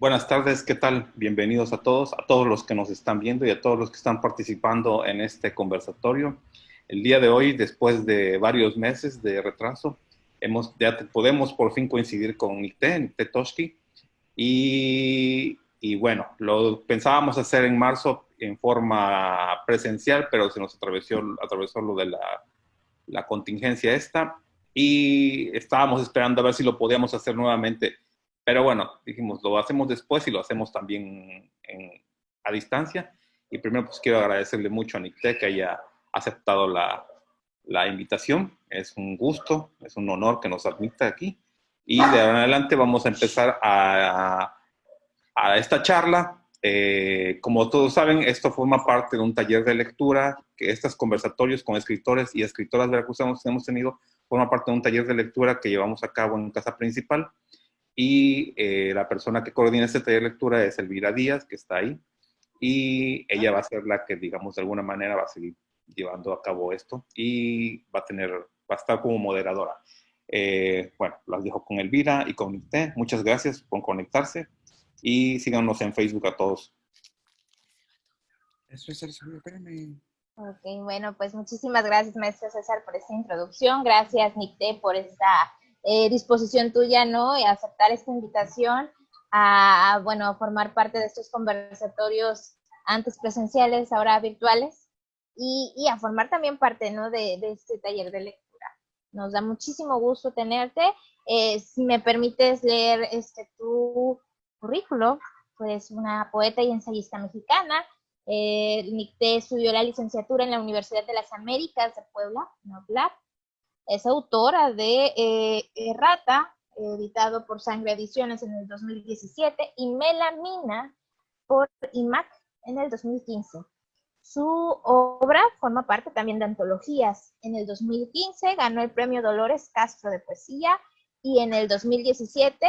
Buenas tardes, ¿qué tal? Bienvenidos a todos los que nos están viendo y a todos los que están participando en este conversatorio. El día de hoy, después de varios meses de retraso, podemos por fin coincidir con Nicté Toshki. Y bueno, lo pensábamos hacer en marzo en forma presencial, pero se nos atravesó lo de la contingencia esta y estábamos esperando a ver si lo podíamos hacer nuevamente. Pero bueno, dijimos, lo hacemos después y lo hacemos también a distancia. Y primero pues quiero agradecerle mucho a Nicté que haya aceptado la invitación. Es un gusto, es un honor que nos admita aquí. Y de ahora en adelante vamos a empezar a esta charla. Como todos saben, esto forma parte de un taller de lectura, que estos conversatorios con escritores y escritoras veracruzanos que hemos tenido, forma parte de un taller de lectura que llevamos a cabo en Casa Principal. Y la persona que coordina este taller de lectura es Elvira Díaz, que está ahí. Y ella va a ser la que, digamos, de alguna manera va a seguir llevando a cabo esto y va a estar como moderadora. Bueno, las dejo con Elvira y con usted. Muchas gracias por conectarse y síganos en Facebook a todos. Espérame. Ok, bueno, pues muchísimas gracias, maestro César, por esta introducción. Gracias, Nicté, por esta disposición tuya, ¿no? Y aceptar esta invitación a, bueno, formar parte de estos conversatorios antes presenciales, ahora virtuales, y a formar también parte, ¿no? De este taller de lectura. Nos da muchísimo gusto tenerte. Si me permites leer tu currículo, pues una poeta y ensayista mexicana. Nicté estudió la licenciatura en la Universidad de las Américas de Puebla, en UTLAP. Es autora de Errata, editado por Sangre Ediciones en el 2017, y Melamina por IMAC en el 2015. Su obra forma parte también de antologías. En el 2015 ganó el premio Dolores Castro de Poesía y en el 2017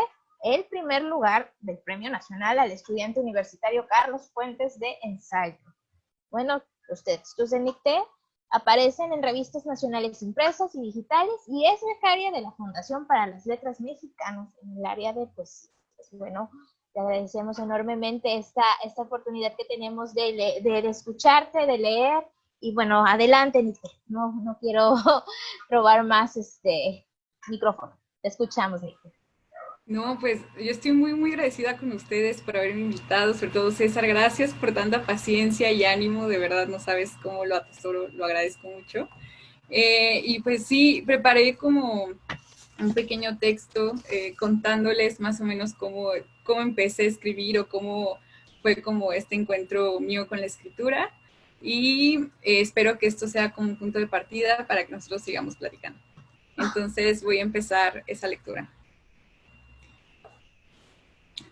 el primer lugar del Premio Nacional al Estudiante Universitario Carlos Fuentes de Ensayo. Bueno, los textos de Nicté aparecen en revistas nacionales impresas y digitales y es becaria de la Fundación para las Letras Mexicanas en el área de poesía. Pues bueno, te agradecemos enormemente esta oportunidad que tenemos de escucharte, de leer. Y bueno, adelante, Nicté. No quiero robar más micrófono. Te escuchamos, Nicté. No, pues yo estoy muy agradecida con ustedes por haberme invitado, sobre todo César, gracias por tanta paciencia y ánimo, de verdad no sabes cómo lo atesoro, lo agradezco mucho. Y pues sí, preparé como un pequeño texto contándoles más o menos cómo empecé a escribir o cómo fue como este encuentro mío con la escritura y espero que esto sea como un punto de partida para que nosotros sigamos platicando. Entonces voy a empezar esa lectura.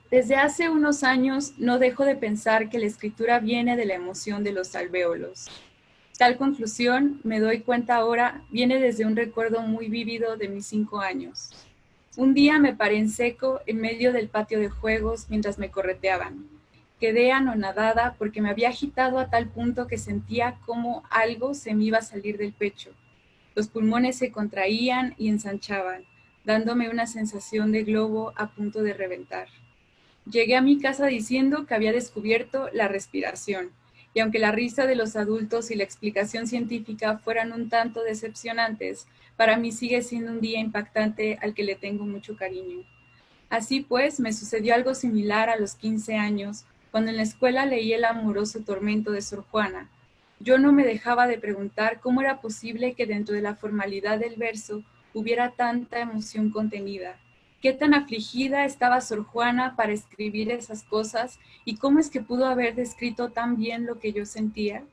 Desde hace unos años no dejo de pensar que la escritura viene de la emoción de los alvéolos. Tal conclusión, me doy cuenta ahora, viene desde un recuerdo muy vívido de mis 5 años. Un día me paré en seco en medio del patio de juegos mientras me correteaban. Quedé anonadada porque me había agitado a tal punto que sentía como algo se me iba a salir del pecho. Los pulmones se contraían y ensanchaban, dándome una sensación de globo a punto de reventar. Llegué a mi casa diciendo que había descubierto la respiración, y aunque la risa de los adultos y la explicación científica fueran un tanto decepcionantes, para mí sigue siendo un día impactante al que le tengo mucho cariño. Así pues, me sucedió algo similar a los 15 años, cuando en la escuela leí El amoroso tormento de Sor Juana. Yo no me dejaba de preguntar cómo era posible que dentro de la formalidad del verso hubiera tanta emoción contenida. ¿Qué tan afligida estaba Sor Juana para escribir esas cosas y cómo es que pudo haber descrito tan bien lo que yo sentía?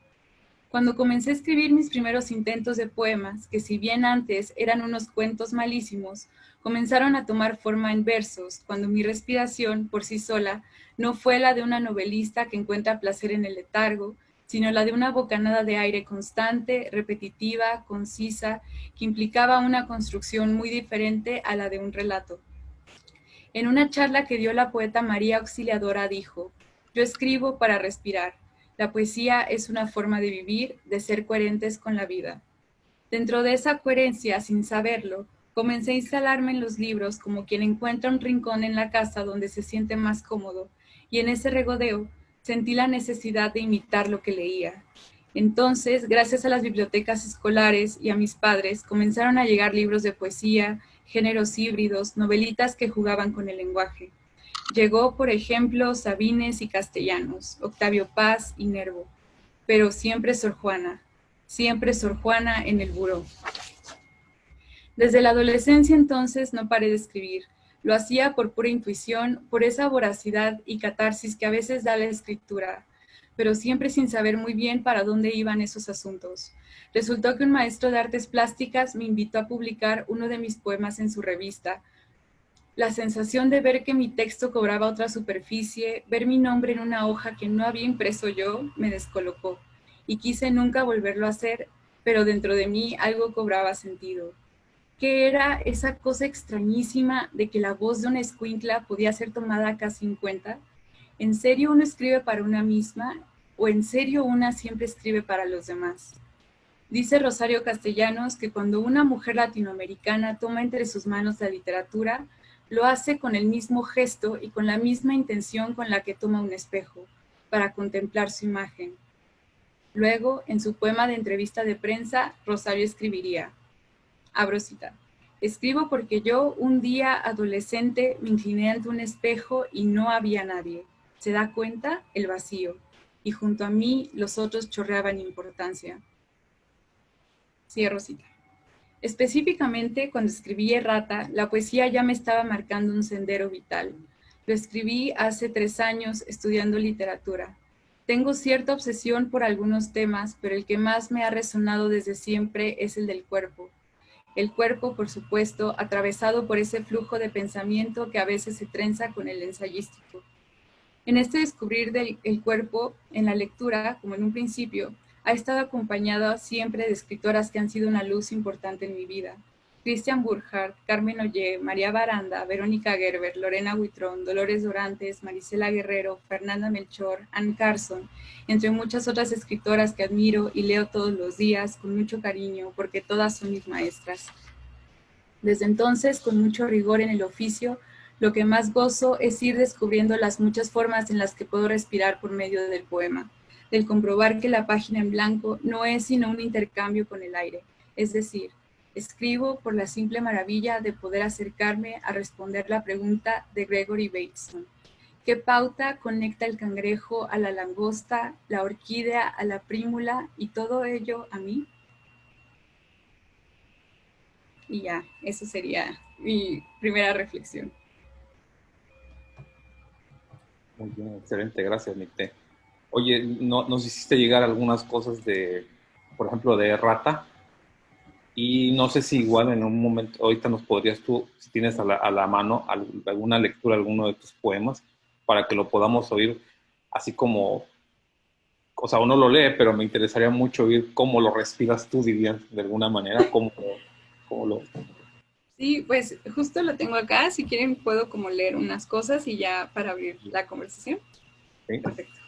Cuando comencé a escribir mis primeros intentos de poemas, que si bien antes eran unos cuentos malísimos, comenzaron a tomar forma en versos, cuando mi respiración, por sí sola, no fue la de una novelista que encuentra placer en el letargo, sino la de una bocanada de aire constante, repetitiva, concisa, que implicaba una construcción muy diferente a la de un relato. En una charla que dio la poeta María Auxiliadora dijo: «Yo escribo para respirar. La poesía es una forma de vivir, de ser coherentes con la vida». Dentro de esa coherencia, sin saberlo, Comencé a instalarme en los libros como quien encuentra un rincón en la casa donde se siente más cómodo, y en ese regodeo sentí la necesidad de imitar lo que leía. Entonces, gracias a las bibliotecas escolares y a mis padres, comenzaron a llegar libros de poesía, géneros híbridos, novelitas que jugaban con el lenguaje. Llegó, por ejemplo, Sabines y Castellanos, Octavio Paz y Nervo, pero siempre Sor Juana en el buró. Desde la adolescencia entonces no paré de escribir. Lo hacía por pura intuición, por esa voracidad y catarsis que a veces da la escritura, pero siempre sin saber muy bien para dónde iban esos asuntos. Resultó que un maestro de artes plásticas me invitó a publicar uno de mis poemas en su revista. La sensación de ver que mi texto cobraba otra superficie, ver mi nombre en una hoja que no había impreso yo, me descolocó, y quise nunca volverlo a hacer, pero dentro de mí algo cobraba sentido. ¿Qué era esa cosa extrañísima de que la voz de una escuincla podía ser tomada casi en cuenta? ¿En serio uno escribe para una misma? ¿O en serio una siempre escribe para los demás? Dice Rosario Castellanos que cuando una mujer latinoamericana toma entre sus manos la literatura, lo hace con el mismo gesto y con la misma intención con la que toma un espejo, para contemplar su imagen. Luego, en su poema de entrevista de prensa, Rosario escribiría, abro cita, escribo porque yo, un día adolescente, me incliné ante un espejo y no había nadie. ¿Se da cuenta? El vacío. Y junto a mí los otros chorreaban importancia. Cierro cita. Específicamente, cuando escribí Errata, la poesía ya me estaba marcando un sendero vital. Lo escribí hace 3 años estudiando literatura. Tengo cierta obsesión por algunos temas, pero el que más me ha resonado desde siempre es el del cuerpo. El cuerpo, por supuesto, atravesado por ese flujo de pensamiento que a veces se trenza con el ensayístico. En este descubrir del cuerpo, en la lectura, como en un principio, ha estado acompañada siempre de escritoras que han sido una luz importante en mi vida. Christian Burkhardt, Carmen Ollé, María Baranda, Verónica Gerber, Lorena Huitrón, Dolores Dorantes, Marisela Guerrero, Fernanda Melchor, Anne Carson, entre muchas otras escritoras que admiro y leo todos los días con mucho cariño porque todas son mis maestras. Desde entonces, con mucho rigor en el oficio, lo que más gozo es ir descubriendo las muchas formas en las que puedo respirar por medio del poema, del comprobar que la página en blanco no es sino un intercambio con el aire, es decir, escribo por la simple maravilla de poder acercarme a responder la pregunta de Gregory Bateson. ¿Qué pauta conecta el cangrejo a la langosta, la orquídea a la prímula y todo ello a mí? Y ya, eso sería mi primera reflexión. Muy bien, excelente, gracias, Nicté. Oye, nos hiciste llegar algunas cosas de, por ejemplo, de Errata, y no sé si igual en un momento, ahorita nos podrías tú, si tienes a la mano alguna lectura, alguno de tus poemas, para que lo podamos oír así como, o sea, uno lo lee, pero me interesaría mucho oír cómo lo respiras tú, dirías, de alguna manera, cómo lo... Sí, pues justo lo tengo acá, si quieren puedo como leer unas cosas y ya para abrir la conversación. ¿Sí? Perfecto.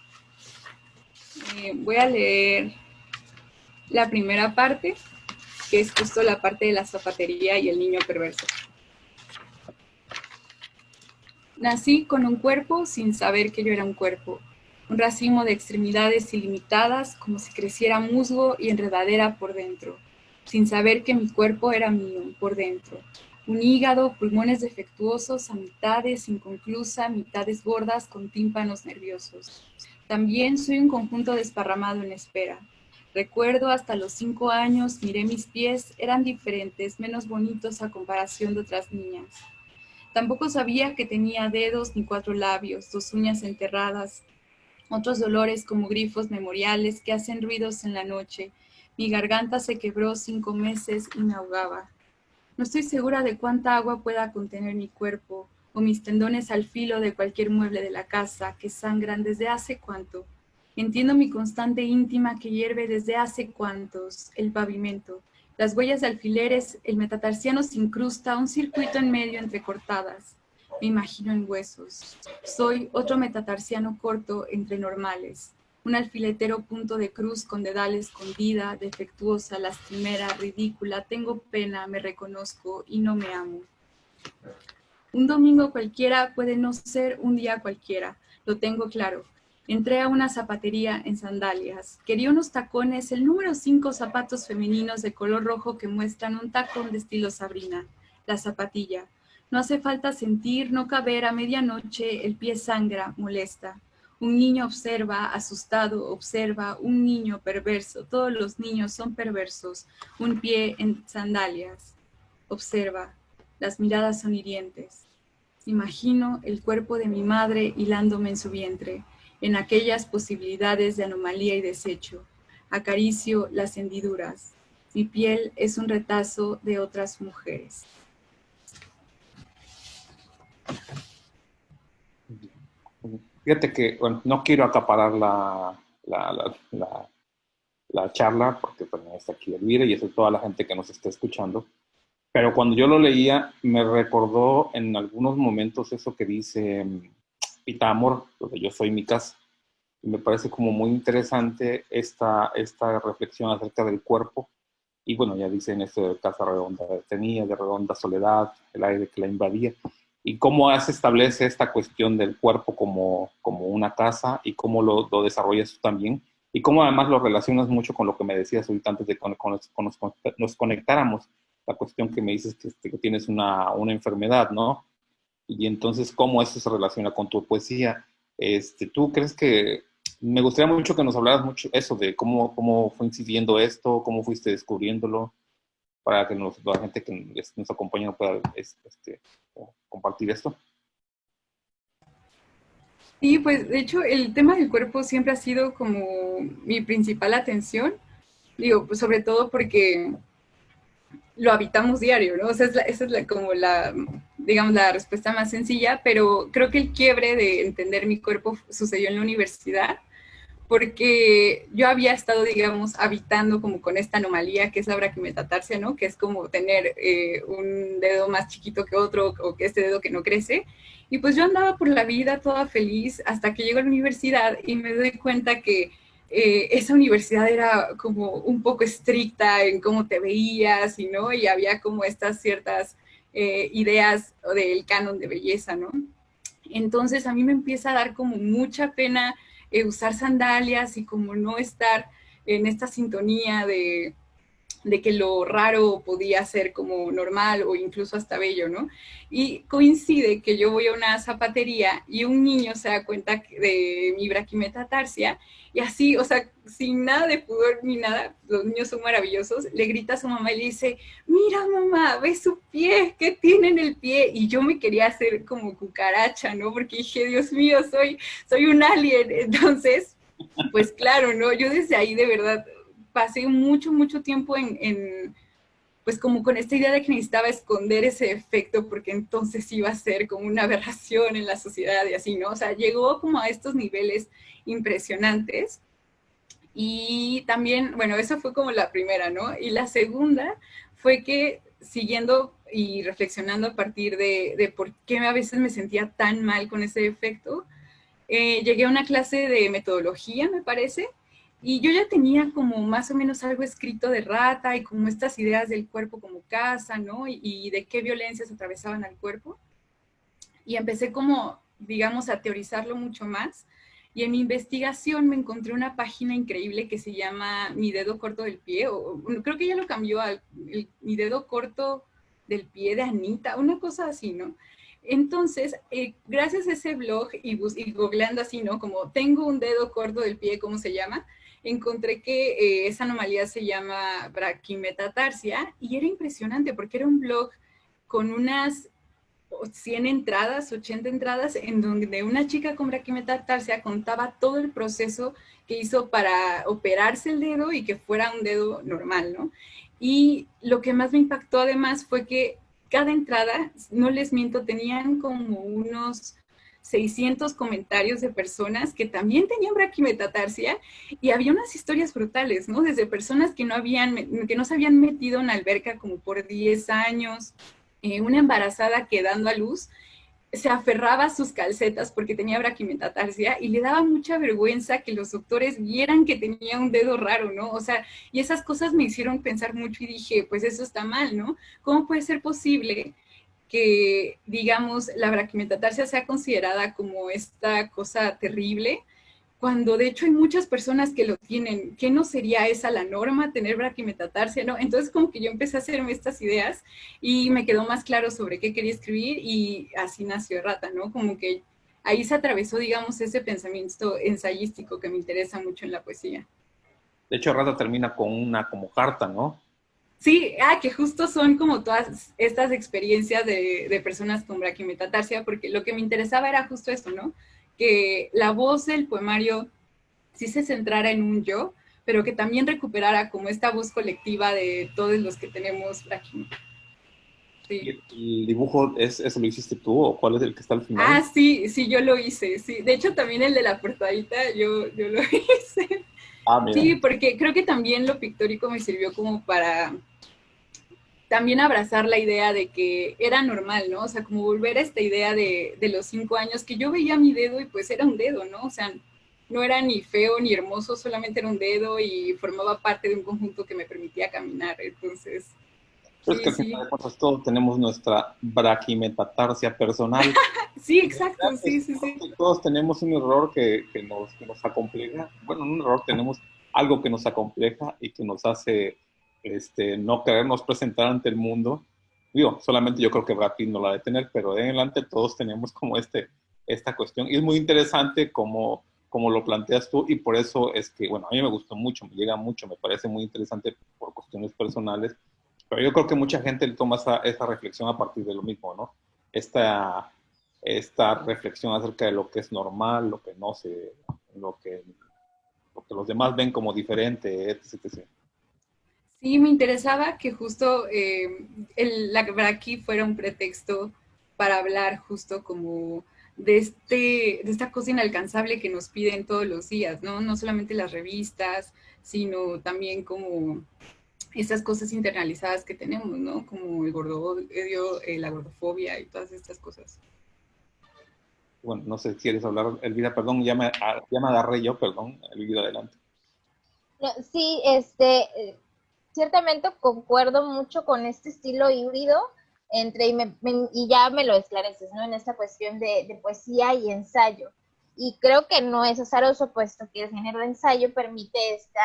Voy a leer la primera parte, que es justo la parte de la zapatería y el niño perverso. Nací con un cuerpo sin saber que yo era un cuerpo, un racimo de extremidades ilimitadas, como si creciera musgo y enredadera por dentro, sin saber que mi cuerpo era mío por dentro. Un hígado, pulmones defectuosos, a mitades inconclusa, mitades gordas con tímpanos nerviosos. También soy un conjunto desparramado en espera. Recuerdo hasta los 5 años, miré mis pies, eran diferentes, menos bonitos a comparación de otras niñas. Tampoco sabía que tenía dedos ni 4 labios, 2 uñas enterradas, otros dolores como grifos memoriales que hacen ruidos en la noche. Mi garganta se quebró 5 meses y me ahogaba. No estoy segura de cuánta agua pueda contener mi cuerpo, o mis tendones al filo de cualquier mueble de la casa, que sangran desde hace cuánto. Entiendo mi constante íntima que hierve desde hace cuántos, el pavimento, las huellas de alfileres, el metatarsiano se incrusta, un circuito en medio entrecortadas. Me imagino en huesos. Soy otro metatarsiano corto entre normales. un alfiletero punto de cruz con dedal escondida, defectuosa, lastimera, ridícula, tengo pena, me reconozco y no me amo. Un domingo cualquiera puede no ser un día cualquiera, lo tengo claro. Entré a una zapatería en sandalias. Quería unos tacones, el número 5 zapatos femeninos de color rojo que muestran un tacón de estilo Sabrina. La zapatilla. No hace falta sentir, no caber a medianoche, el pie sangra, molesta. Un niño observa, asustado, observa, un niño perverso. Todos los niños son perversos. Un pie en sandalias. Observa. Las miradas son hirientes. Imagino el cuerpo de mi madre hilándome en su vientre, en aquellas posibilidades de anomalía y desecho. Acaricio las hendiduras. Mi piel es un retazo de otras mujeres. Fíjate que, bueno, no quiero acaparar la charla, porque también está aquí Elvira y es toda la gente que nos está escuchando. Pero cuando yo lo leía, me recordó en algunos momentos eso que dice Pitámor, lo de yo soy mi casa. Y me parece como muy interesante esta reflexión acerca del cuerpo. Y bueno, ya dicen esto de casa redonda tenía, de redonda soledad, el aire que la invadía. Y cómo se establece esta cuestión del cuerpo como una casa y cómo lo desarrollas tú también. Y cómo además lo relacionas mucho con lo que me decías ahorita antes de que nos conectáramos. La cuestión que me dices que tienes una enfermedad, ¿no? Y entonces, ¿cómo eso se relaciona con tu poesía? ¿Tú crees que... Me gustaría mucho que nos hablaras mucho eso de cómo fue incidiendo esto, cómo fuiste descubriéndolo, para que la gente que nos acompaña pueda compartir esto. Sí, pues de hecho el tema del cuerpo siempre ha sido como mi principal atención, digo, pues sobre todo porque lo habitamos diario, ¿no? O sea, esa es como digamos, la respuesta más sencilla, pero creo que el quiebre de entender mi cuerpo sucedió en la universidad, porque yo había estado, digamos, habitando como con esta anomalía que es la braquimetatarsia, ¿no? Que es como tener un dedo más chiquito que otro o que este dedo que no crece. Y pues yo andaba por la vida toda feliz hasta que llego a la universidad y me doy cuenta que esa universidad era como un poco estricta en cómo te veías, ¿no? Y había como estas ciertas ideas del canon de belleza, ¿no? Entonces a mí me empieza a dar como mucha pena usar sandalias y como no estar en esta sintonía de que lo raro podía ser como normal o incluso hasta bello, ¿no? Y coincide que yo voy a una zapatería y un niño se da cuenta de mi braquimetatarsia y así, o sea, sin nada de pudor ni nada, los niños son maravillosos, le grita a su mamá y le dice, mira mamá, ve su pie, ¿qué tiene en el pie? Y yo me quería hacer como cucaracha, ¿no? Porque dije, Dios mío, soy un alien. Entonces, pues claro, ¿no? Yo desde ahí de verdad pasé mucho tiempo pues como con esta idea de que necesitaba esconder ese efecto porque entonces iba a ser como una aberración en la sociedad y así, ¿no? O sea, llegó como a estos niveles impresionantes y también, bueno, eso fue como la primera, ¿no? Y la segunda fue que siguiendo y reflexionando a partir de por qué a veces me sentía tan mal con ese efecto, llegué a una clase de metodología, me parece, y yo ya tenía como más o menos algo escrito de Rata y como estas ideas del cuerpo como casa, ¿no? Y de qué violencias atravesaban al cuerpo. Y empecé como, digamos, a teorizarlo mucho más. Y en mi investigación me encontré una página increíble que se llama Mi dedo corto del pie, o creo que ya lo cambió a Mi dedo corto del pie de Anita, una cosa así, ¿no? Entonces, gracias a ese blog y googleando así, ¿no? Como tengo un dedo corto del pie, ¿cómo se llama? Encontré que esa anomalía se llama braquimetatarsia y era impresionante porque era un blog con unas 100 entradas, 80 entradas, en donde una chica con braquimetatarsia contaba todo el proceso que hizo para operarse el dedo y que fuera un dedo normal, ¿no? Y lo que más me impactó además fue que cada entrada, no les miento, tenían como unos 600 comentarios de personas que también tenían braquimetatarsia y había unas historias brutales, ¿no? Desde personas que no se habían metido en alberca como por 10 años, una embarazada que dando a luz se aferraba a sus calcetas porque tenía braquimetatarsia y le daba mucha vergüenza que los doctores vieran que tenía un dedo raro, ¿no? O sea, y esas cosas me hicieron pensar mucho y dije, pues eso está mal, ¿no? ¿Cómo puede ser posible que, digamos, la braquimetatarsia sea considerada como esta cosa terrible, cuando de hecho hay muchas personas que lo tienen? ¿Qué no sería esa la norma, tener braquimetatarsia, no? Entonces como que yo empecé a hacerme estas ideas y me quedó más claro sobre qué quería escribir y así nació Rata, ¿no? Como que ahí se atravesó, digamos, ese pensamiento ensayístico que me interesa mucho en la poesía. De hecho, Rata termina con una como carta, ¿no? Sí, que justo son como todas estas experiencias de personas con braquimetatarsia, porque lo que me interesaba era justo esto, ¿no? Que la voz del poemario sí se centrara en un yo, pero que también recuperara como esta voz colectiva de todos los que tenemos braquimetatarsia. ¿Y Sí. el dibujo, eso lo hiciste tú o cuál es el que está al final? Sí, sí, yo lo hice, sí. De hecho, también el de la portadita, yo lo hice. Ah, Sí, mira. porque creo que también lo pictórico me sirvió como para también abrazar la idea de que era normal, ¿no? O sea, como volver a esta idea de los 5 años, que yo veía mi dedo y pues era un dedo, ¿no? O sea, no era ni feo ni hermoso, solamente era un dedo y formaba parte de un conjunto que me permitía caminar. Entonces, Pero es que sí, al final sí. de cuentas todos tenemos nuestra braquimetatarsia personal. Sí, exacto, sí, Es sí, sí. porque todos tenemos un error que nos acompleja. Bueno, un error, tenemos algo que nos acompleja y que nos hace no querernos presentar ante el mundo. Digo, solamente yo creo que Brad Pitt no la ha de tener, pero de en adelante todos tenemos como esta cuestión. Y es muy interesante como lo planteas tú, y por eso es que, bueno, a mí me gustó mucho, me llega mucho, me parece muy interesante por cuestiones personales, pero yo creo que mucha gente toma esa reflexión a partir de lo mismo, ¿no? Esta, esta reflexión acerca de lo que es normal, lo que no se, lo que, lo que los demás ven como diferente, etc, etc. Sí, me interesaba que justo la braqui fuera un pretexto para hablar justo como de esta cosa inalcanzable que nos piden todos los días, ¿no? No solamente las revistas, sino también como estas cosas internalizadas que tenemos, ¿no? Como el gordodio, la gordofobia y todas estas cosas. Bueno, no sé si quieres hablar, Elvira, perdón, ya me agarré yo, perdón, Elvira, adelante. No, sí, ciertamente concuerdo mucho con este estilo híbrido entre, y ya me lo esclareces, ¿no? En esta cuestión de poesía y ensayo. Y creo que no es azaroso, puesto que el género de ensayo permite este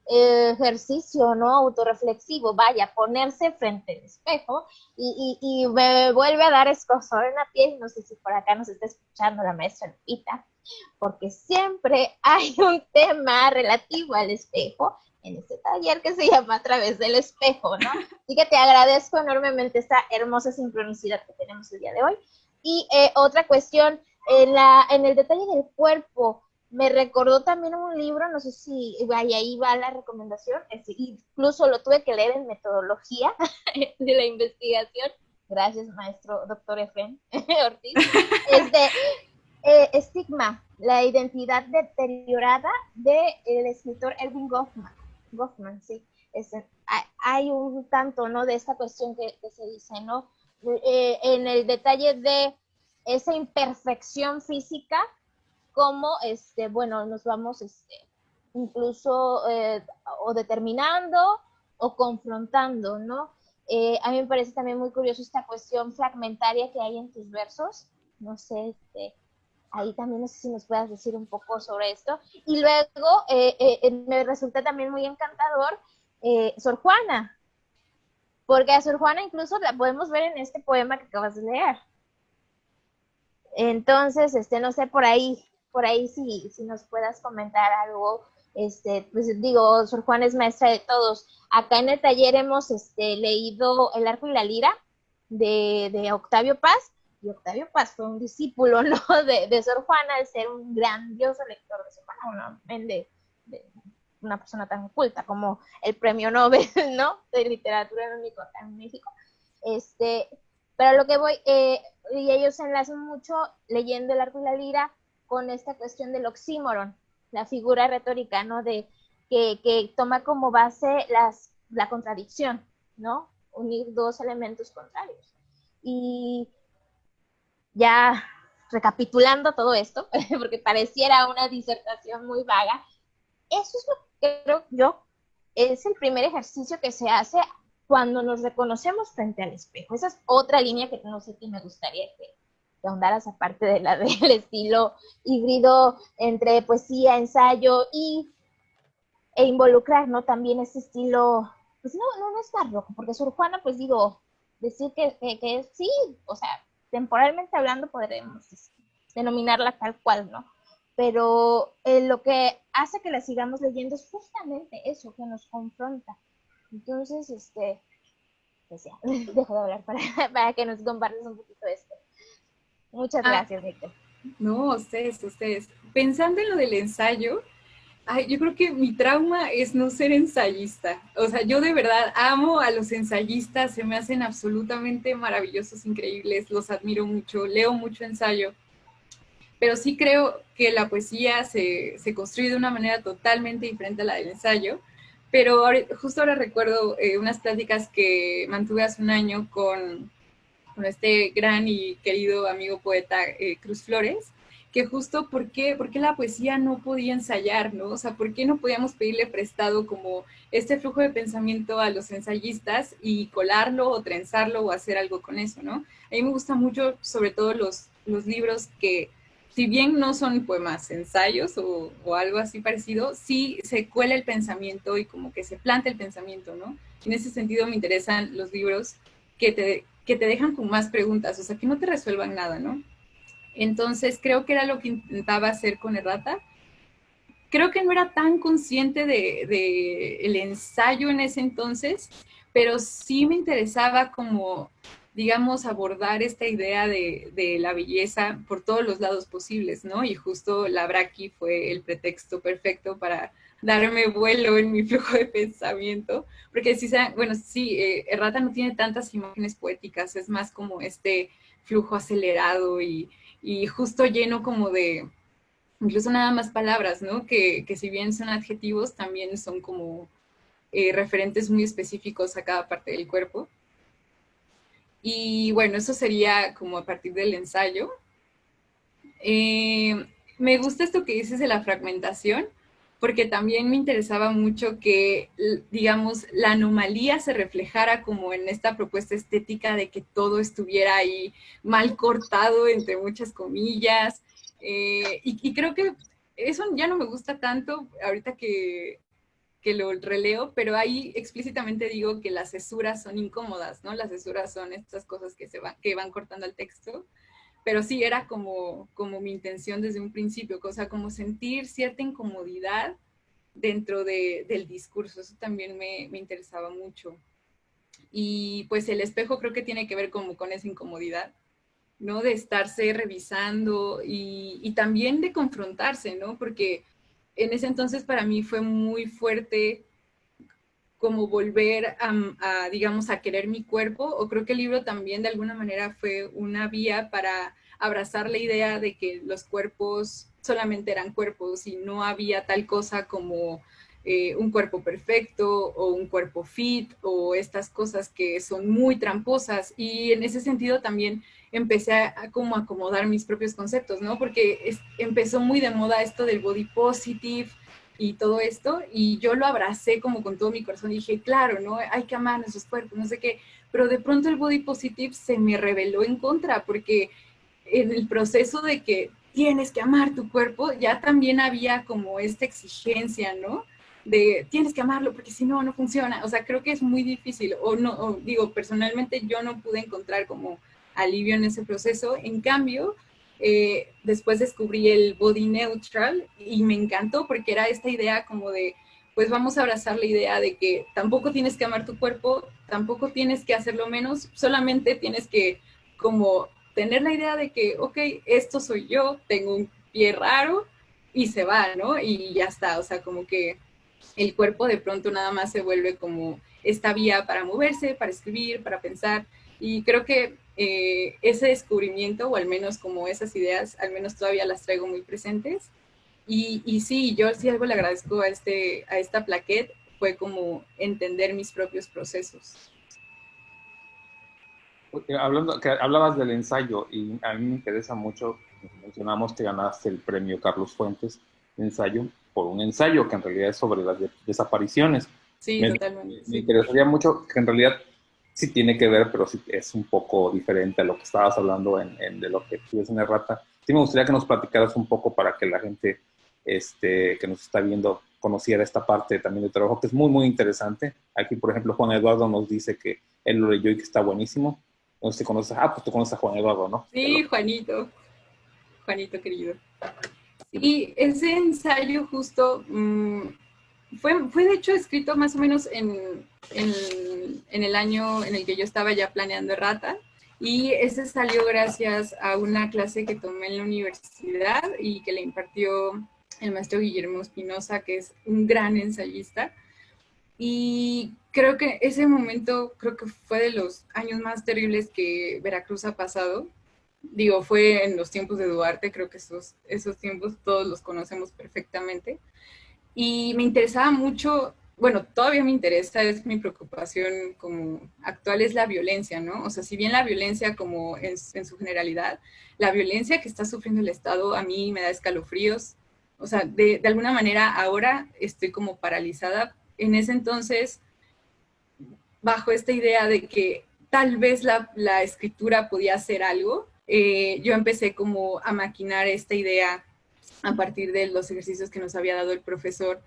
ejercicio, ¿no? Autorreflexivo, vaya, ponerse frente al espejo y me vuelve a dar escozor en la piel. No sé si por acá nos está escuchando la maestra Lupita, porque siempre hay un tema relativo al espejo en este taller que se llama A través del espejo, ¿no? Así que te agradezco enormemente esta hermosa sincronicidad que tenemos el día de hoy. Y otra cuestión, en el detalle del cuerpo, me recordó también un libro, no sé si vaya, ahí va la recomendación, incluso lo tuve que leer en metodología de la investigación, gracias maestro doctor Efren Ortiz, es de Estigma, la identidad deteriorada del escritor Erving Goffman. Goffman, sí. Hay un tanto, ¿no? De esta cuestión que se dice, ¿no? En el detalle de esa imperfección física, como, bueno, nos vamos, incluso o determinando o confrontando, ¿no? A mí me parece también muy curioso esta cuestión fragmentaria que hay en tus versos. No sé, ahí también no sé si nos puedas decir un poco sobre esto. Y luego me resulta también muy encantador Sor Juana, porque a Sor Juana incluso la podemos ver en este poema que acabas de leer. Entonces, no sé por ahí si nos puedas comentar algo. Pues digo, Sor Juana es maestra de todos. Acá en el taller hemos leído El arco y la lira de Octavio Paz, y Octavio Paz fue un discípulo, ¿no? de Sor Juana, al ser un grandioso lector de Sor Juana, de una persona tan culta como el premio Nobel, ¿no? De literatura en México. Este, pero a lo que voy, y ellos se enlazan mucho leyendo El arco y la lira con esta cuestión del oxímoron, la figura retórica, ¿no? Que toma como base la contradicción, ¿no? Unir dos elementos contrarios. Y ya recapitulando todo esto, porque pareciera una disertación muy vaga, eso es lo que creo yo es el primer ejercicio que se hace cuando nos reconocemos frente al espejo. Esa es otra línea que no sé si me gustaría que ahondaras, aparte de la del estilo híbrido entre poesía, ensayo e involucrar, ¿no? También ese estilo, pues no es barroco, porque Sor Juana, pues digo, decir que sí, o sea, temporalmente hablando podremos denominarla tal cual, ¿no? Pero lo que hace que la sigamos leyendo es justamente eso, que nos confronta. Entonces, pues ya, dejo de hablar para que nos compartas un poquito esto. Muchas gracias, Víctor. No, ustedes. Pensando en lo del ensayo, ay, yo creo que mi trauma es no ser ensayista. O sea, yo de verdad amo a los ensayistas, se me hacen absolutamente maravillosos, increíbles, los admiro mucho, leo mucho ensayo, pero sí creo que la poesía se construye de una manera totalmente diferente a la del ensayo. Pero justo ahora recuerdo unas pláticas que mantuve hace un año con este gran y querido amigo poeta Cruz Flores, que justo por qué la poesía no podía ensayar, ¿no? O sea, ¿por qué no podíamos pedirle prestado como este flujo de pensamiento a los ensayistas y colarlo o trenzarlo o hacer algo con eso, ¿no? A mí me gustan mucho, sobre todo los libros que, si bien no son poemas, ensayos o algo así parecido, sí se cuela el pensamiento y como que se planta el pensamiento, ¿no? En ese sentido me interesan los libros que te dejan con más preguntas, o sea, que no te resuelvan nada, ¿no? Entonces, creo que era lo que intentaba hacer con Errata. Creo que no era tan consciente de el ensayo en ese entonces, pero sí me interesaba como, digamos, abordar esta idea de la belleza por todos los lados posibles, ¿no? Y justo la Braqui fue el pretexto perfecto para darme vuelo en mi flujo de pensamiento, porque sí, bueno, sí, Errata no tiene tantas imágenes poéticas, es más como este flujo acelerado y justo lleno como de, incluso nada más palabras, ¿no? Que si bien son adjetivos, también son como referentes muy específicos a cada parte del cuerpo. Y bueno, eso sería como a partir del ensayo. Me gusta esto que dices de la fragmentación, porque también me interesaba mucho que, digamos, la anomalía se reflejara como en esta propuesta estética de que todo estuviera ahí mal cortado, entre muchas comillas, y creo que eso ya no me gusta tanto ahorita que lo releo, pero ahí explícitamente digo que las cesuras son incómodas, ¿no? Las cesuras son estas cosas que van cortando el texto, pero sí era como mi intención desde un principio, o sea, como sentir cierta incomodidad dentro del discurso, eso también me interesaba mucho. Y pues el espejo creo que tiene que ver como con esa incomodidad, ¿no? De estarse revisando y también de confrontarse, ¿no? Porque en ese entonces para mí fue muy fuerte como volver digamos, a querer mi cuerpo, o creo que el libro también de alguna manera fue una vía para abrazar la idea de que los cuerpos solamente eran cuerpos y no había tal cosa como un cuerpo perfecto o un cuerpo fit o estas cosas que son muy tramposas, y en ese sentido también empecé a como acomodar mis propios conceptos, ¿no? Porque empezó muy de moda esto del body positive y todo esto, y yo lo abracé como con todo mi corazón, y dije, claro, ¿no? Hay que amar nuestros cuerpos, no sé qué, pero de pronto el body positive se me rebeló en contra, porque en el proceso de que tienes que amar tu cuerpo, ya también había como esta exigencia, ¿no? De tienes que amarlo porque si no, no funciona. O sea, creo que es muy difícil, o no, o digo, personalmente yo no pude encontrar como alivio en ese proceso. En cambio, después descubrí el body neutral y me encantó porque era esta idea como de, pues vamos a abrazar la idea de que tampoco tienes que amar tu cuerpo, tampoco tienes que hacerlo menos, solamente tienes que como tener la idea de que, ok, esto soy yo, tengo un pie raro y se va, ¿no? Y ya está, o sea, como que el cuerpo de pronto nada más se vuelve como esta vía para moverse, para escribir, para pensar, y creo que ese descubrimiento, o al menos como esas ideas, al menos todavía las traigo muy presentes, y sí, yo sí algo le agradezco a esta plaquette, fue como entender mis propios procesos. Hablando, que hablabas del ensayo y a mí me interesa mucho, mencionamos que ganaste el premio Carlos Fuentes de ensayo por un ensayo que en realidad es sobre las desapariciones. Sí, Me, totalmente, me sí. interesaría mucho que en realidad sí tiene que ver, pero sí es un poco diferente a lo que estabas hablando de lo que estudias en Errata. Sí me gustaría que nos platicaras un poco para que la gente que nos está viendo conociera esta parte también de trabajo, que es muy, muy interesante. Aquí, por ejemplo, Juan Eduardo nos dice que él lo leyó y que está buenísimo. No sé si conoces, pues tú conoces a Juan Eduardo, ¿no? Sí, Juanito, Juanito querido. Y ese ensayo justo fue de hecho escrito más o menos en el año en el que yo estaba ya planeando Errata, y ese salió gracias a una clase que tomé en la universidad y que le impartió el maestro Guillermo Espinosa, que es un gran ensayista. Y creo que ese momento creo que fue de los años más terribles que Veracruz ha pasado. Digo, fue en los tiempos de Duarte, creo que esos tiempos todos los conocemos perfectamente. Y me interesaba mucho, bueno, todavía me interesa, es mi preocupación como actual, es la violencia, ¿no? O sea, si bien la violencia como en su generalidad, la violencia que está sufriendo el Estado a mí me da escalofríos. O sea, de alguna manera ahora estoy como paralizada. En ese entonces, bajo esta idea de que tal vez la escritura podía hacer algo, yo empecé como a maquinar esta idea a partir de los ejercicios que nos había dado el profesor,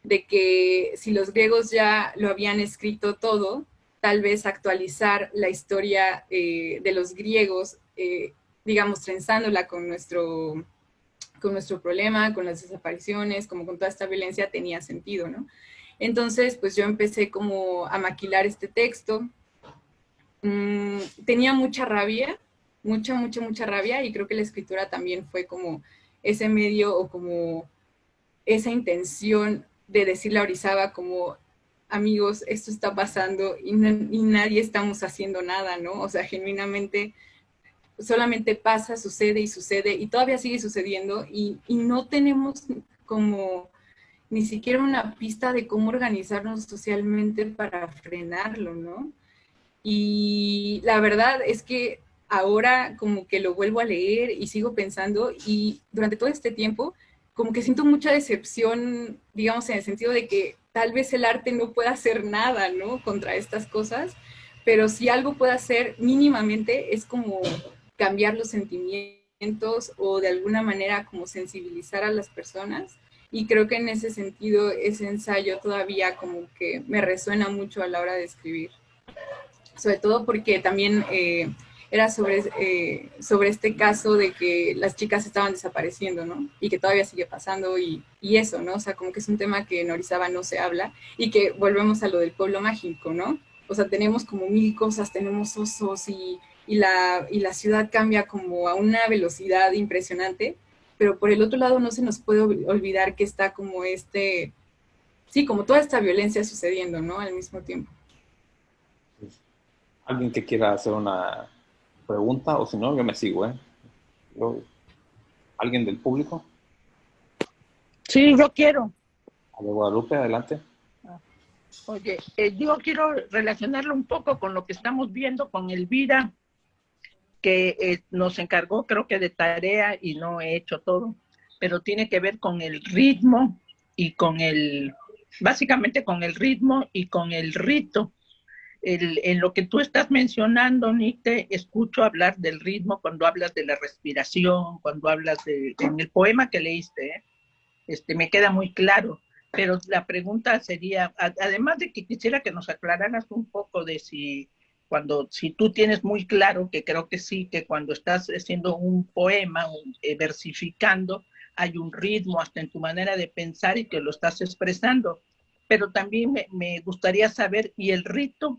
de que si los griegos ya lo habían escrito todo, tal vez actualizar la historia de los griegos, digamos, trenzándola con nuestro problema, con las desapariciones, como con toda esta violencia, tenía sentido, ¿no? Entonces, pues yo empecé como a maquilar este texto. Tenía mucha rabia, mucha rabia, y creo que la escritura también fue como ese medio o como esa intención de decirle a Orizaba como, amigos, esto está pasando y nadie estamos haciendo nada, ¿no? O sea, genuinamente solamente pasa, sucede y todavía sigue sucediendo, y no tenemos como ni siquiera una pista de cómo organizarnos socialmente para frenarlo, ¿no? Y la verdad es que ahora como que lo vuelvo a leer y sigo pensando, y durante todo este tiempo como que siento mucha decepción, digamos, en el sentido de que tal vez el arte no pueda hacer nada, ¿no? Contra estas cosas, pero si algo puede hacer mínimamente es como cambiar los sentimientos o de alguna manera como sensibilizar a las personas. Y creo que en ese sentido ese ensayo todavía como que me resuena mucho a la hora de escribir, sobre todo porque también era sobre este caso de que las chicas estaban desapareciendo, ¿no? Y que todavía sigue pasando, y eso, ¿no? O sea, como que es un tema que en Orizaba no se habla, y que volvemos a lo del pueblo mágico, ¿no? O sea, tenemos como mil cosas, tenemos osos y la ciudad cambia como a una velocidad impresionante, pero por el otro lado no se nos puede olvidar que está como sí, como toda esta violencia sucediendo, ¿no? Al mismo tiempo. Alguien que quiera hacer una pregunta, o si no, yo me sigo, ¿eh? ¿Alguien del público? Sí, yo quiero. A ver, Guadalupe, adelante. Oye, yo quiero relacionarlo un poco con lo que estamos viendo con Elvira, que nos encargó, creo que de tarea, y no he hecho todo, pero tiene que ver con el ritmo y básicamente con el ritmo y con el rito. En lo que tú estás mencionando, Nick, te escucho hablar del ritmo cuando hablas de la respiración, cuando hablas en el poema que leíste, me queda muy claro. Pero la pregunta sería, además de que quisiera que nos aclararas un poco de si tú tienes muy claro, que creo que sí, que cuando estás haciendo un poema, versificando, hay un ritmo hasta en tu manera de pensar y que lo estás expresando. Pero también me gustaría saber, ¿y el rito?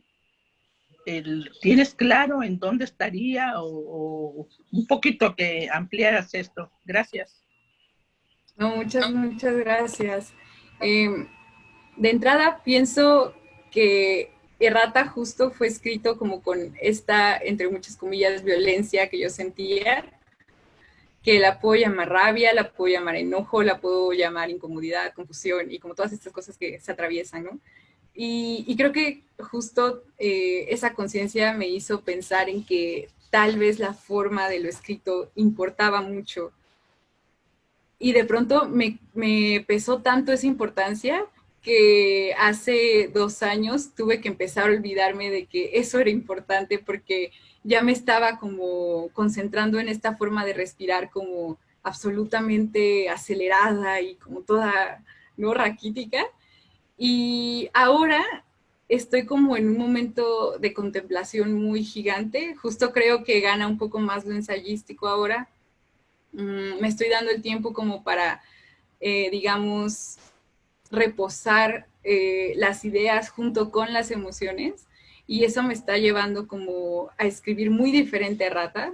¿Tienes claro en dónde estaría, o un poquito que ampliaras esto? Gracias. No, muchas gracias. De entrada, pienso que Errata justo fue escrito como con esta, entre muchas comillas, violencia que yo sentía, que la puedo llamar rabia, la puedo llamar enojo, la puedo llamar incomodidad, confusión y como todas estas cosas que se atraviesan, ¿no? Y creo que justo esa conciencia me hizo pensar en que tal vez la forma de lo escrito importaba mucho. Y de pronto me pesó tanto esa importancia que hace 2 años tuve que empezar a olvidarme de que eso era importante porque ya me estaba como concentrando en esta forma de respirar como absolutamente acelerada y como toda, ¿no?, raquítica. Y ahora estoy como en un momento de contemplación muy gigante. Justo creo que gana un poco más lo ensayístico ahora. Me estoy dando el tiempo como para, digamos, reposar las ideas junto con las emociones, y eso me está llevando como a escribir muy diferente a Rata.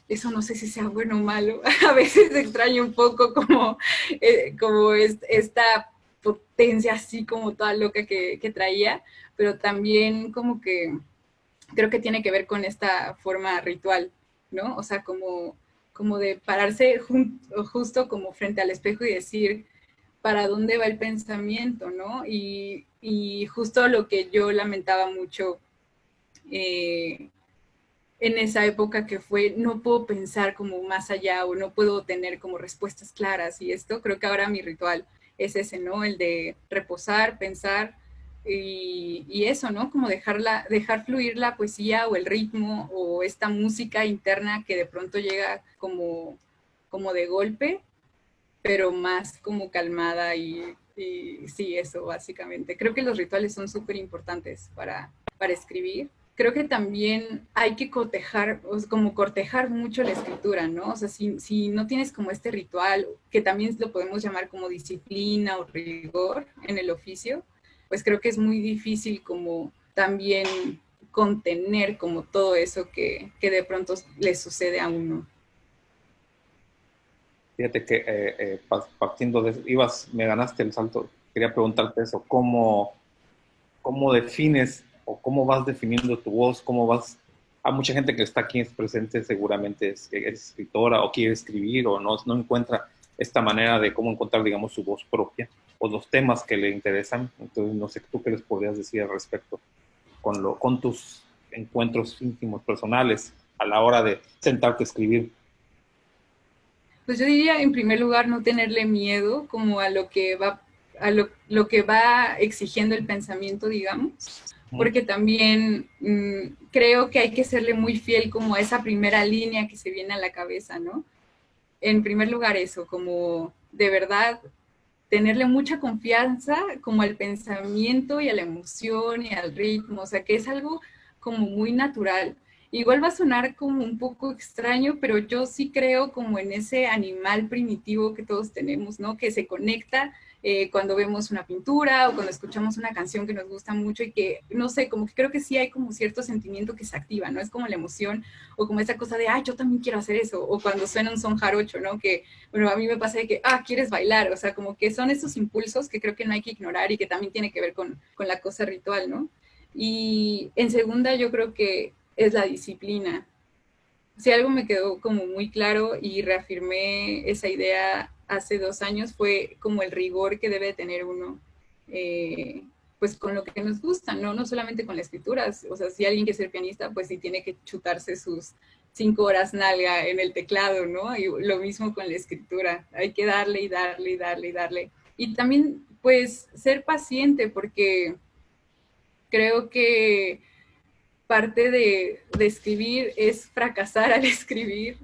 Eso no sé si sea bueno o malo. A veces extraño un poco como esta potencia así como toda loca que traía, pero también como que creo que tiene que ver con esta forma ritual, ¿no? O sea, como de pararse justo como frente al espejo y decir para dónde va el pensamiento, ¿no? Y justo lo que yo lamentaba mucho eh, en esa época que fue, no puedo pensar como más allá o no puedo tener como respuestas claras, y esto creo que ahora mi ritual es ese, ¿no? El de reposar, pensar y eso, ¿no? Como dejar fluir la poesía o el ritmo o esta música interna que de pronto llega como de golpe, pero más como calmada y sí, eso básicamente. Creo que los rituales son súper importantes para escribir. Creo que también hay que cotejar, o sea, como cortejar mucho la escritura, ¿no? O sea, si no tienes como este ritual, que también lo podemos llamar como disciplina o rigor en el oficio, pues creo que es muy difícil como también contener como todo eso que de pronto le sucede a uno. Fíjate que partiendo de me ganaste el salto. Quería preguntarte eso, ¿cómo defines o cómo vas definiendo tu voz? ¿Cómo vas? Hay mucha gente que está aquí presente, seguramente es escritora o quiere escribir o no encuentra esta manera de cómo encontrar, digamos, su voz propia o los temas que le interesan. Entonces, no sé tú qué les podrías decir al respecto con tus encuentros íntimos, personales, a la hora de sentarte a escribir. Pues yo diría, en primer lugar, no tenerle miedo como a lo que va, lo que va exigiendo el pensamiento, digamos, porque también creo que hay que serle muy fiel como a esa primera línea que se viene a la cabeza, ¿no? En primer lugar eso, como de verdad tenerle mucha confianza como al pensamiento y a la emoción y al ritmo, o sea, que es algo como muy natural. Igual va a sonar como un poco extraño, pero yo sí creo como en ese animal primitivo que todos tenemos, ¿no? Que se conecta cuando vemos una pintura o cuando escuchamos una canción que nos gusta mucho y que, no sé, como que creo que sí hay como cierto sentimiento que se activa, ¿no? Es como la emoción o como esa cosa de, ah, yo también quiero hacer eso, o cuando suena un son jarocho, ¿no? Que, bueno, a mí me pasa de que, ah, quieres bailar, o sea, como que son esos impulsos que creo que no hay que ignorar y que también tiene que ver con la cosa ritual, ¿no? Y en segunda yo creo que es la disciplina. Si algo me quedó como muy claro y reafirmé esa idea hace 2 años fue como el rigor que debe tener uno, eh, pues con lo que nos gusta, ¿no? No solamente con la escritura, o sea, si alguien quiere ser pianista, pues sí tiene que chutarse sus 5 horas nalga en el teclado, ¿no? Y lo mismo con la escritura, hay que darle y darle y darle y darle. Y también, pues, ser paciente, porque creo que parte de escribir es fracasar al escribir.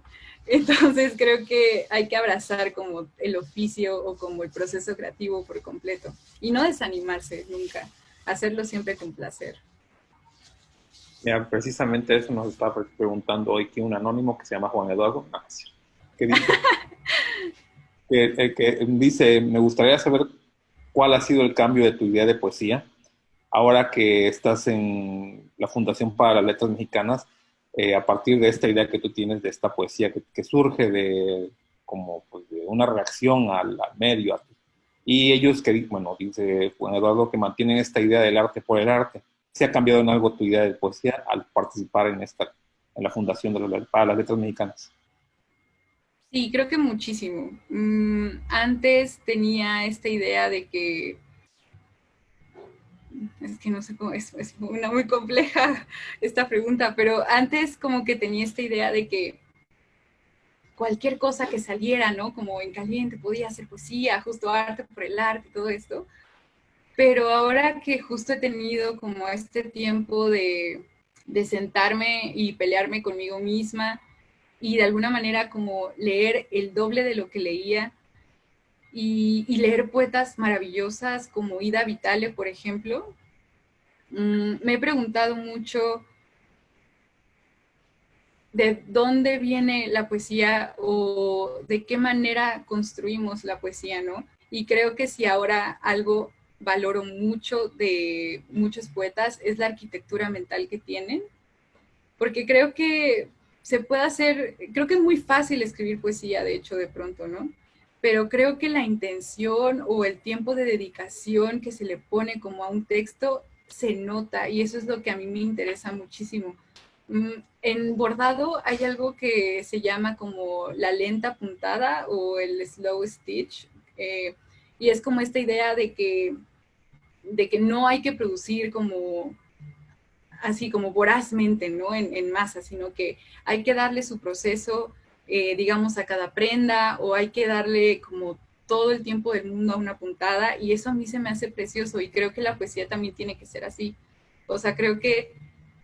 Entonces creo que hay que abrazar como el oficio o como el proceso creativo por completo y no desanimarse nunca, hacerlo siempre con placer. Mira, precisamente eso nos estaba preguntando hoy que un anónimo que se llama Juan Eduardo, que dice, que dice, me gustaría saber cuál ha sido el cambio de tu idea de poesía ahora que estás en la Fundación para las Letras Mexicanas, a partir de esta idea que tú tienes de esta poesía que surge de, como, pues, de una reacción al medio. Y ellos que, bueno, dice Juan Eduardo, que mantienen esta idea del arte por el arte. ¿Se ha cambiado en algo tu idea de poesía al participar en la Fundación para las Letras Mexicanas? Sí, creo que muchísimo. Antes tenía esta idea Es que no sé cómo, es una muy compleja esta pregunta, pero antes como que tenía esta idea de que cualquier cosa que saliera, ¿no? Como en caliente, podía hacer poesía, justo arte por el arte, todo esto. Pero ahora que justo he tenido como este tiempo de sentarme y pelearme conmigo misma y de alguna manera como leer el doble de lo que leía y leer poetas maravillosas como Ida Vitale, por ejemplo, me he preguntado mucho de dónde viene la poesía o de qué manera construimos la poesía, ¿no? Y creo que si ahora algo valoro mucho de muchos poetas es la arquitectura mental que tienen, porque creo que se puede hacer, creo que es muy fácil escribir poesía, de hecho, de pronto, ¿no? Pero creo que la intención o el tiempo de dedicación que se le pone como a un texto se nota y eso es lo que a mí me interesa muchísimo. En bordado hay algo que se llama como la lenta puntada o el slow stitch, eh, y es como esta idea de que no hay que producir como así como vorazmente, ¿no? En masa, sino que hay que darle su proceso, digamos, a cada prenda o hay que darle como todo el tiempo del mundo a una puntada y eso a mí se me hace precioso y creo que la poesía también tiene que ser así. O sea, creo que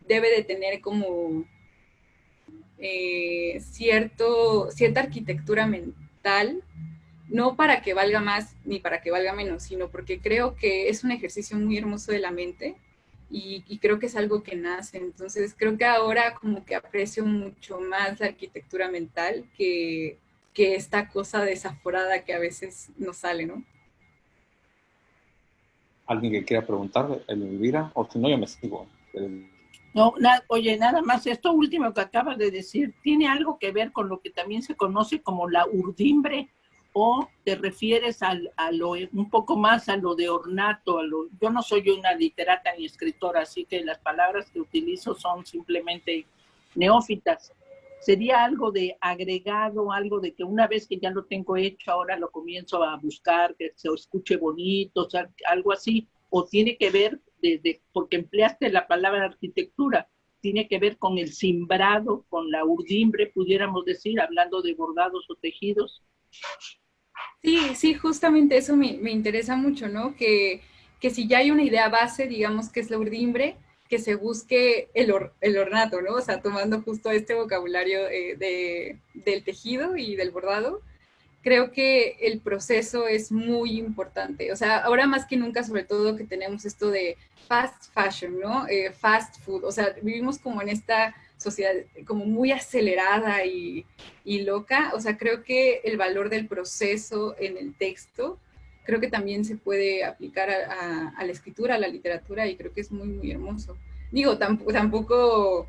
debe de tener como cierta arquitectura mental, no para que valga más ni para que valga menos, sino porque creo que es un ejercicio muy hermoso de la mente y creo que es algo que nace. Entonces creo que ahora como que aprecio mucho más la arquitectura mental que esta cosa desaforada que a veces nos sale, ¿no? ¿Alguien que quiera preguntar, Elvira? O si no, yo me sigo. No, oye, nada más, esto último que acabas de decir, ¿tiene algo que ver con lo que también se conoce como la urdimbre? ¿O te refieres un poco más a lo de ornato? Yo no soy una literata ni escritora, así que las palabras que utilizo son simplemente neófitas. ¿Sería algo de agregado, algo de que una vez que ya lo tengo hecho, ahora lo comienzo a buscar, que se escuche bonito, o sea, algo así? ¿O tiene que ver, porque empleaste la palabra arquitectura, tiene que ver con el cimbrado, con la urdimbre, pudiéramos decir, hablando de bordados o tejidos? Sí, sí, justamente eso me interesa mucho, ¿no? Que si ya hay una idea base, digamos que es la urdimbre, que se busque el ornato, ¿no? O sea, tomando justo este vocabulario del tejido y del bordado, creo que el proceso es muy importante. O sea, ahora más que nunca, sobre todo que tenemos esto de fast fashion, ¿no? Fast food. O sea, vivimos como en esta sociedad como muy acelerada y loca. O sea, creo que el valor del proceso en el texto, creo que también se puede aplicar a la escritura, a la literatura, y creo que es muy, muy hermoso. Digo, tampoco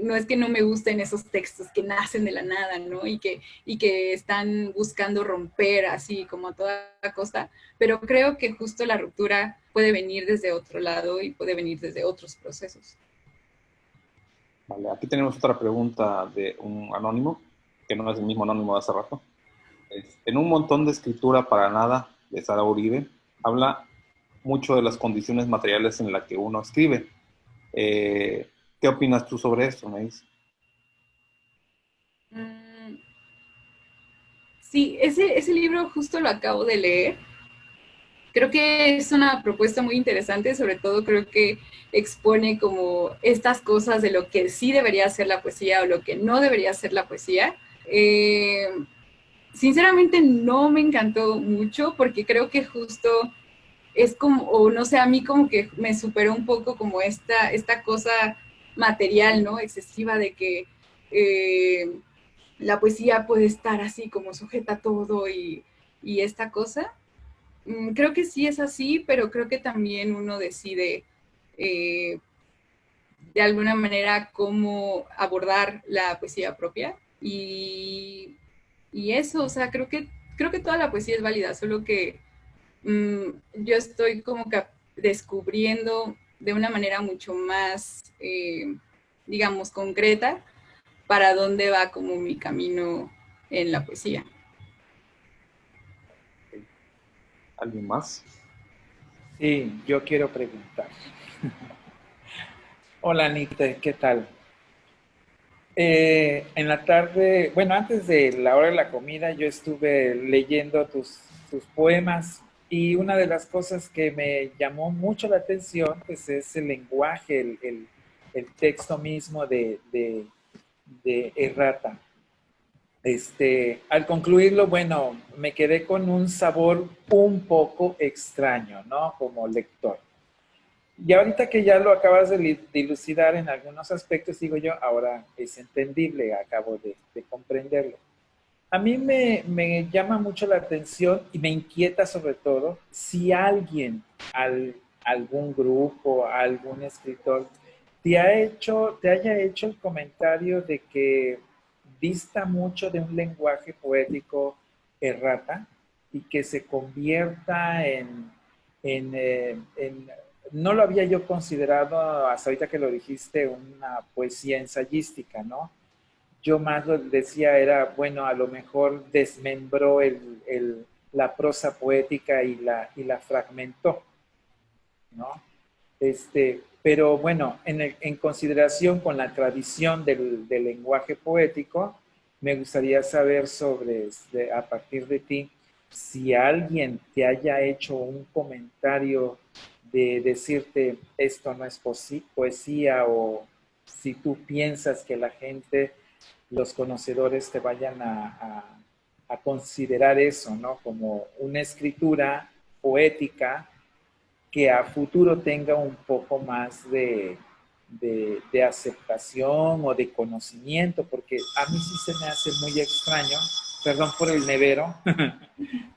no es que no me gusten esos textos que nacen de la nada, ¿no? Y que están buscando romper así como a toda costa, pero creo que justo la ruptura puede venir desde otro lado y puede venir desde otros procesos. Vale, aquí tenemos otra pregunta de un anónimo, que no es el mismo anónimo de hace rato. En un montón de escritura para nada, de Sara Uribe, habla mucho de las condiciones materiales en las que uno escribe. ¿Qué opinas tú sobre esto, me dice? Sí, ese libro justo lo acabo de leer. Creo que es una propuesta muy interesante, sobre todo creo que expone como estas cosas de lo que sí debería ser la poesía o lo que no debería ser la poesía. Eh, Sinceramente no me encantó mucho porque creo que justo es como, o no sé, a mí como que me superó un poco como esta cosa material, ¿no? Excesiva de que la poesía puede estar así como sujeta a todo y esta cosa. Creo que sí es así, pero creo que también uno decide eh, de alguna manera cómo abordar la poesía propia y eso, o sea, creo que toda la poesía es válida, solo que yo estoy como que descubriendo de una manera mucho más, digamos, concreta para dónde va como mi camino en la poesía. ¿Alguien más? Sí, yo quiero preguntar. Hola, Anita, ¿qué tal? En la tarde, bueno, antes de la hora de la comida, yo estuve leyendo tus poemas y una de las cosas que me llamó mucho la atención, pues es el lenguaje, el texto mismo de Errata. Al concluirlo, bueno, me quedé con un sabor un poco extraño, ¿no? Como lector. Y ahorita que ya lo acabas de dilucidar en algunos aspectos, digo yo, ahora es entendible, acabo de comprenderlo. A mí me llama mucho la atención y me inquieta sobre todo si alguien, algún grupo, algún escritor, te haya hecho el comentario de que dista mucho de un lenguaje poético errata y que se convierta en no lo había yo considerado hasta ahorita que lo dijiste, una poesía ensayística, ¿no? Yo más lo decía era, bueno, a lo mejor desmembró la prosa poética y la fragmentó, ¿no? Pero bueno, en consideración con la tradición del lenguaje poético, me gustaría saber sobre, a partir de ti, si alguien te haya hecho un comentario de decirte esto no es poesía o si tú piensas que la gente, los conocedores te vayan a considerar eso, ¿no? Como una escritura poética que a futuro tenga un poco más de aceptación o de conocimiento, porque a mí sí se me hace muy extraño, perdón por el nevero,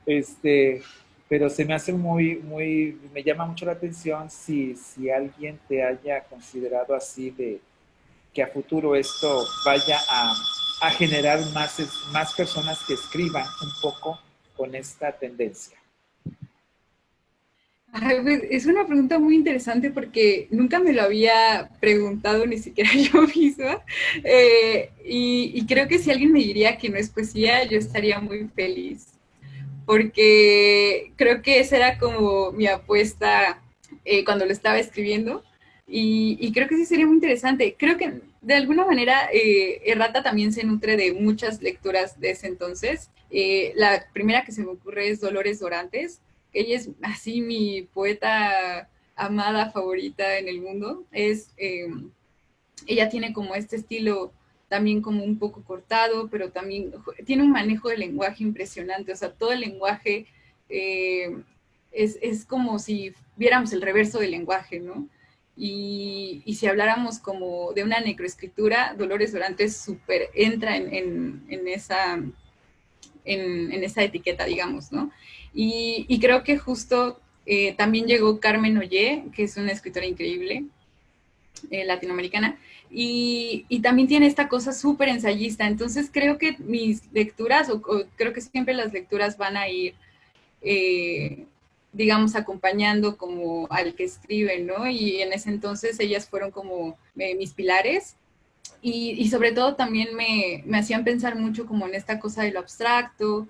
este, pero se me hace me llama mucho la atención si alguien te haya considerado así de que a futuro esto vaya a generar más personas que escriban un poco con esta tendencia. Ay, pues, es una pregunta muy interesante porque nunca me lo había preguntado ni siquiera yo misma. Y creo que si alguien me diría que no es poesía, yo estaría muy feliz. Porque creo que esa era como mi apuesta cuando lo estaba escribiendo. Y creo que sí sería muy interesante. Creo que de alguna manera Errata también se nutre de muchas lecturas de ese entonces. La primera que se me ocurre es Dolores Dorantes. Ella es así mi poeta amada favorita en el mundo. Ella tiene como este estilo también como un poco cortado, pero también tiene un manejo de lenguaje impresionante, o sea, todo el lenguaje es como si viéramos el reverso del lenguaje, ¿no? Y si habláramos como de una necroescritura, Dolores Dorantes súper entra en esa etiqueta, digamos, ¿no? Y creo que justo también llegó Carmen Ollé, que es una escritora increíble, latinoamericana, y también tiene esta cosa súper ensayista. Entonces creo que mis lecturas, o creo que siempre las lecturas van a ir, digamos, acompañando como al que escribe, ¿no? Y en ese entonces ellas fueron como mis pilares. Y sobre todo también me hacían pensar mucho como en esta cosa de lo abstracto,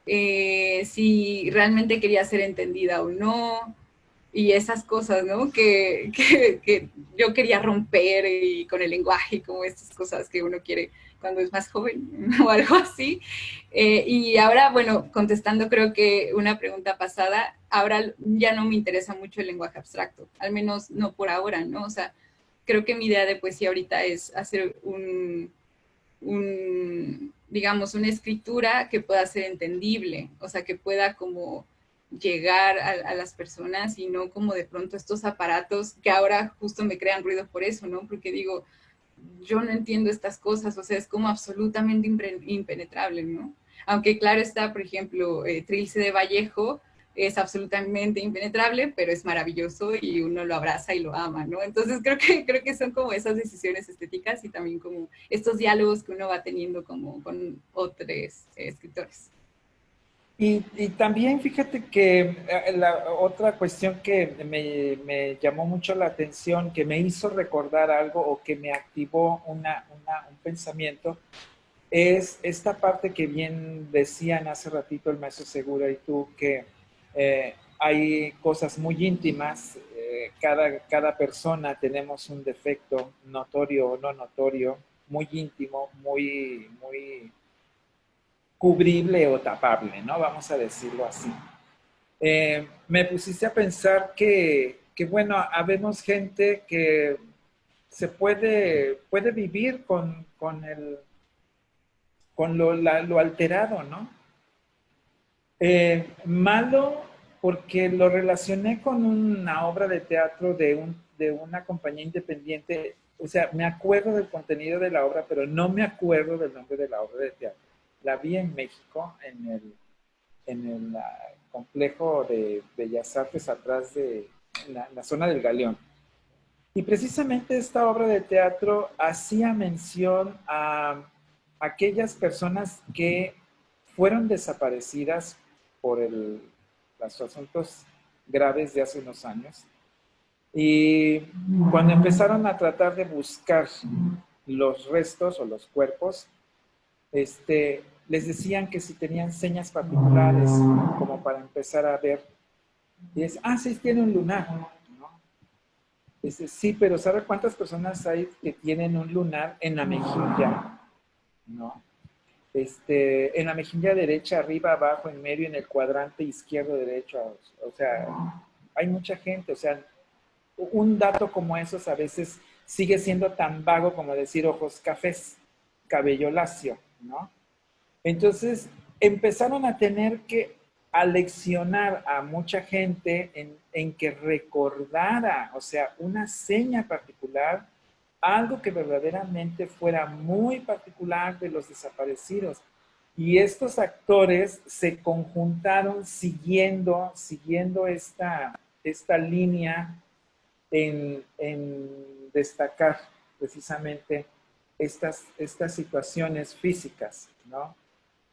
si realmente quería ser entendida o no, y esas cosas, ¿no? Que yo quería romper y con el lenguaje y como estas cosas que uno quiere cuando es más joven o algo así. Y ahora, bueno, contestando creo que una pregunta pasada, ahora ya no me interesa mucho el lenguaje abstracto, al menos no por ahora, ¿no? O sea, creo que mi idea de poesía ahorita es hacer digamos, una escritura que pueda ser entendible, o sea, que pueda como llegar a las personas y no como de pronto estos aparatos que ahora justo me crean ruido por eso, ¿no? Porque digo, yo no entiendo estas cosas, o sea, es como absolutamente impenetrable, ¿no? Aunque claro está, por ejemplo, Trilce de Vallejo es absolutamente impenetrable, pero es maravilloso y uno lo abraza y lo ama, ¿no? Entonces creo que son como esas decisiones estéticas y también como estos diálogos que uno va teniendo como con otros escritores. Y también fíjate que la otra cuestión que me llamó mucho la atención, que me hizo recordar algo o que me activó un pensamiento, es esta parte que bien decían hace ratito el maestro Segura y tú, que hay cosas muy íntimas, cada persona tenemos un defecto notorio o no notorio, muy íntimo, muy cubrible o tapable, ¿no? Vamos a decirlo así. Me pusiste a pensar que bueno, habemos gente que se puede vivir con lo alterado, ¿no? Malo porque lo relacioné con una obra de teatro de una compañía independiente. O sea, me acuerdo del contenido de la obra, pero no me acuerdo del nombre de la obra de teatro. La vi en México, en el complejo de Bellas Artes, atrás de la zona del Galeón. Y precisamente esta obra de teatro hacía mención a aquellas personas que fueron desaparecidas por los asuntos graves de hace unos años. Y cuando empezaron a tratar de buscar los restos o los cuerpos, les decían que si tenían señas particulares como para empezar a ver. Y es, sí, tiene un lunar, ¿no? Dice, sí, pero ¿sabe cuántas personas hay que tienen un lunar en la mejilla? ¿No? En la mejilla derecha, arriba, abajo, en medio, en el cuadrante izquierdo, derecho. O sea, hay mucha gente. O sea, un dato como esos a veces sigue siendo tan vago como decir ojos cafés, cabello lacio, ¿no? Entonces, empezaron a tener que aleccionar a mucha gente en que recordara, o sea, una seña particular, algo que verdaderamente fuera muy particular de los desaparecidos. Y estos actores se conjuntaron siguiendo esta línea en destacar precisamente estas situaciones físicas, ¿no?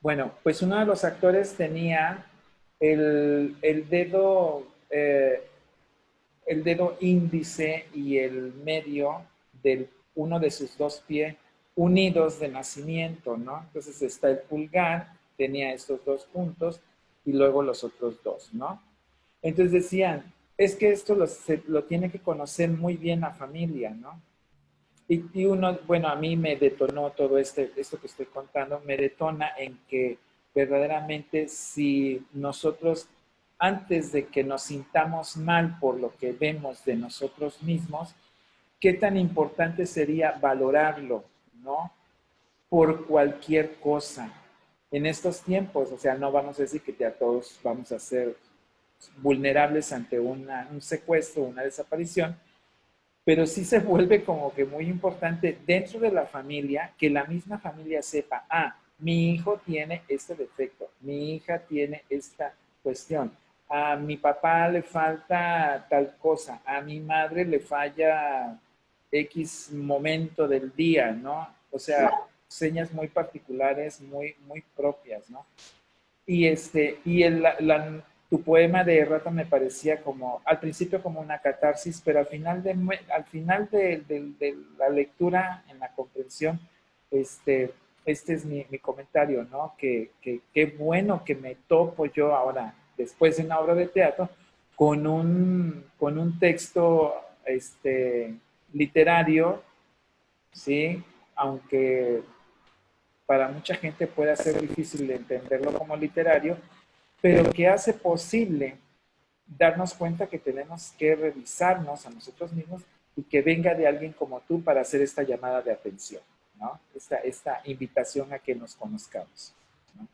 Bueno, pues uno de los actores tenía el dedo índice y el medio de uno de sus dos pies unidos de nacimiento, ¿no? Entonces está el pulgar, tenía estos dos puntos y luego los otros dos, ¿no? Entonces decían, es que esto lo tiene que conocer muy bien la familia, ¿no? Y uno, bueno, a mí me detonó todo esto que estoy contando, me detona en que verdaderamente si nosotros, antes de que nos sintamos mal por lo que vemos de nosotros mismos, qué tan importante sería valorarlo, ¿no? Por cualquier cosa. En estos tiempos, o sea, no vamos a decir que ya todos vamos a ser vulnerables ante un secuestro, una desaparición, pero sí se vuelve como que muy importante dentro de la familia que la misma familia sepa, mi hijo tiene este defecto, mi hija tiene esta cuestión, a mi papá le falta tal cosa, a mi madre le falla X momento del día, ¿no? O sea, señas muy particulares, muy, muy propias, ¿no? Y tu poema de Errata me parecía como, al principio como una catarsis, pero al final de la lectura, en la comprensión, este es mi comentario, ¿no? Que qué bueno que me topo yo ahora, después de una obra de teatro, con un texto literario, ¿sí? Aunque para mucha gente pueda ser difícil entenderlo como literario, pero que hace posible darnos cuenta que tenemos que revisarnos a nosotros mismos y que venga de alguien como tú para hacer esta llamada de atención, ¿no? Esta invitación a que nos conozcamos, ¿no?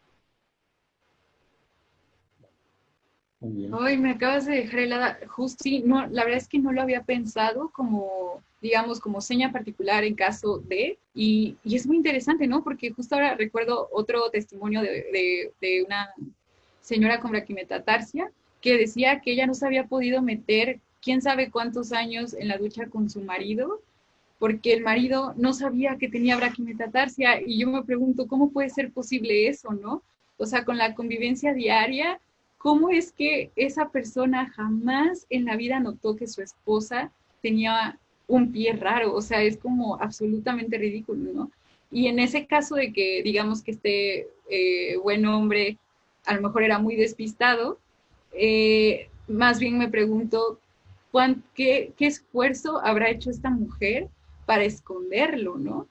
Muy bien. Ay, me acabas de dejar helada. Justo, sí, no, la verdad es que no lo había pensado como, digamos, como seña particular en caso de, y es muy interesante, ¿no? Porque justo ahora recuerdo otro testimonio de una señora con braquimetatarsia que decía que ella no se había podido meter quién sabe cuántos años en la ducha con su marido, porque el marido no sabía que tenía braquimetatarsia, y yo me pregunto, ¿cómo puede ser posible eso, no? O sea, con la convivencia diaria, ¿cómo es que esa persona jamás en la vida notó que su esposa tenía un pie raro? O sea, es como absolutamente ridículo, ¿no? Y en ese caso de que, digamos que este buen hombre a lo mejor era muy despistado, más bien me pregunto, ¿qué esfuerzo habrá hecho esta mujer para esconderlo, ¿no?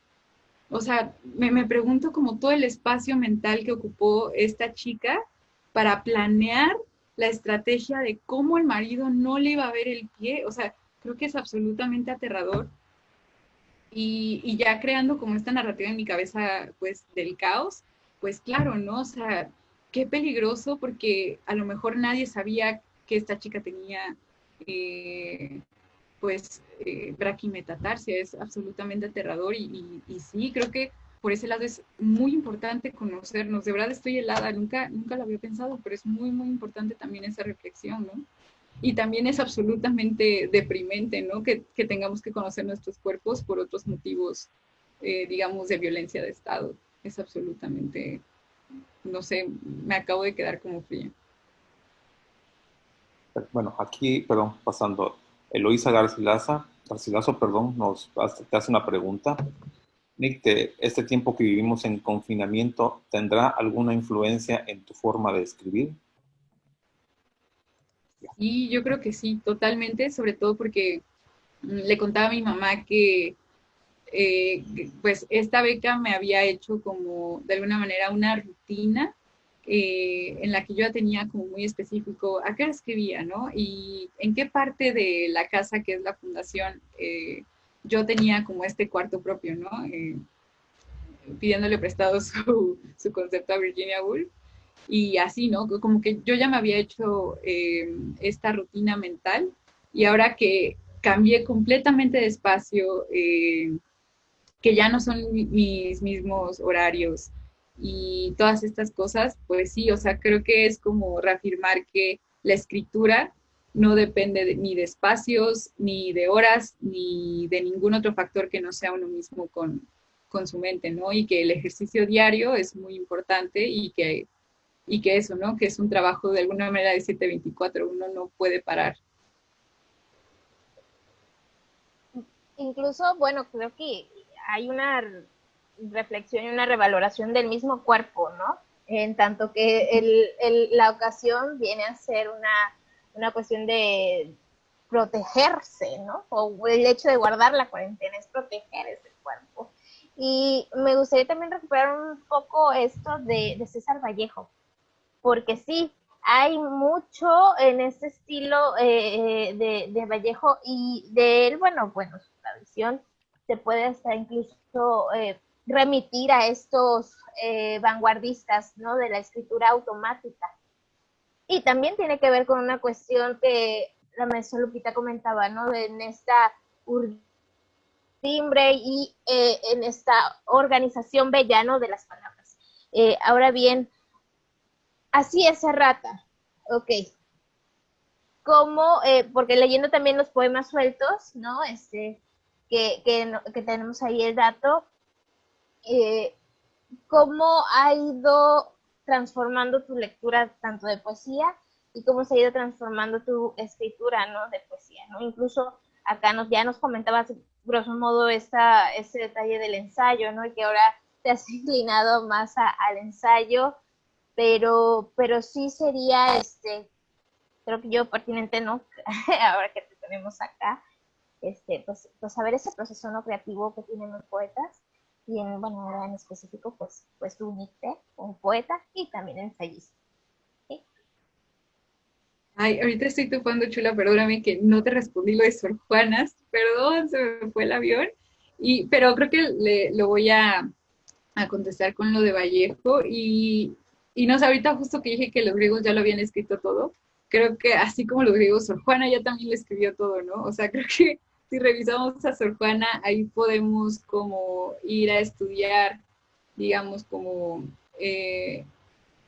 O sea, me pregunto como todo el espacio mental que ocupó esta chica para planear la estrategia de cómo el marido no le iba a ver el pie. O sea, creo que es absolutamente aterrador. Y ya creando como esta narrativa en mi cabeza, pues, del caos, pues claro, ¿no? O sea, qué peligroso porque a lo mejor nadie sabía que esta chica tenía braquimetatarsia, es absolutamente aterrador y sí, creo que por ese lado es muy importante conocernos. De verdad estoy helada, nunca lo había pensado, pero es muy, muy importante también esa reflexión, ¿no? Y también es absolutamente deprimente, ¿no? Que tengamos que conocer nuestros cuerpos por otros motivos, digamos, de violencia de Estado. Es absolutamente, no sé, me acabo de quedar como fría. Bueno, aquí, perdón, pasando, Eloísa Garcilaso, perdón, te hace una pregunta. Nick, ¿este tiempo que vivimos en confinamiento tendrá alguna influencia en tu forma de escribir? Y yo creo que sí, totalmente, sobre todo porque le contaba a mi mamá que pues esta beca me había hecho como de alguna manera una rutina en la que yo ya tenía como muy específico a qué hora escribía, ¿no? Y en qué parte de la casa que es la fundación yo tenía como este cuarto propio, ¿no? Pidiéndole prestado su concepto a Virginia Woolf. Y así, ¿no? Como que yo ya me había hecho esta rutina mental y ahora que cambié completamente de espacio, que ya no son mis mismos horarios y todas estas cosas, pues sí, o sea, creo que es como reafirmar que la escritura no depende ni de espacios, ni de horas, ni de ningún otro factor que no sea uno mismo con su mente, ¿no? Y que el ejercicio diario es muy importante y que eso, ¿no? Que es un trabajo de alguna manera de 7/24, uno no puede parar. Incluso, bueno, creo que hay una reflexión y una revaloración del mismo cuerpo, ¿no? En tanto que la ocasión viene a ser una cuestión de protegerse, ¿no? O el hecho de guardar la cuarentena es proteger ese cuerpo. Y me gustaría también recuperar un poco esto de César Vallejo, porque sí, hay mucho en este estilo de Vallejo y de él, bueno, su tradición se puede hasta incluso remitir a estos vanguardistas, ¿no? De la escritura automática. Y también tiene que ver con una cuestión que la maestra Lupita comentaba, ¿no? En esta timbre y en esta organización bella, ¿no? De las palabras. Ahora bien, así es Serrata, ok. Como, porque leyendo también los poemas sueltos, ¿no? Que tenemos ahí el dato, cómo ha ido transformando tu lectura tanto de poesía y cómo se ha ido transformando tu escritura, ¿no? De poesía, ¿no? Incluso acá ya nos comentabas, grosso modo, ese detalle del ensayo, ¿no? Y que ahora te has inclinado más al ensayo, pero sí sería, creo que yo pertinente, ¿no? Ahora que te tenemos acá, pues saber ese proceso no creativo que tienen los poetas y bueno, ahora en específico, pues tú, Nicte, un poeta y también ensayista. ¿Sí? Ay, ahorita estoy topando, Chula, perdóname que no te respondí lo de Sor Juanas, perdón, se me fue el avión, pero creo que lo voy a contestar con lo de Vallejo y no sé, ahorita justo que dije que los griegos ya lo habían escrito todo, creo que así como los griegos, Sor Juana ya también lo escribió todo, ¿no? O sea, creo que si revisamos a Sor Juana, ahí podemos como ir a estudiar, digamos, como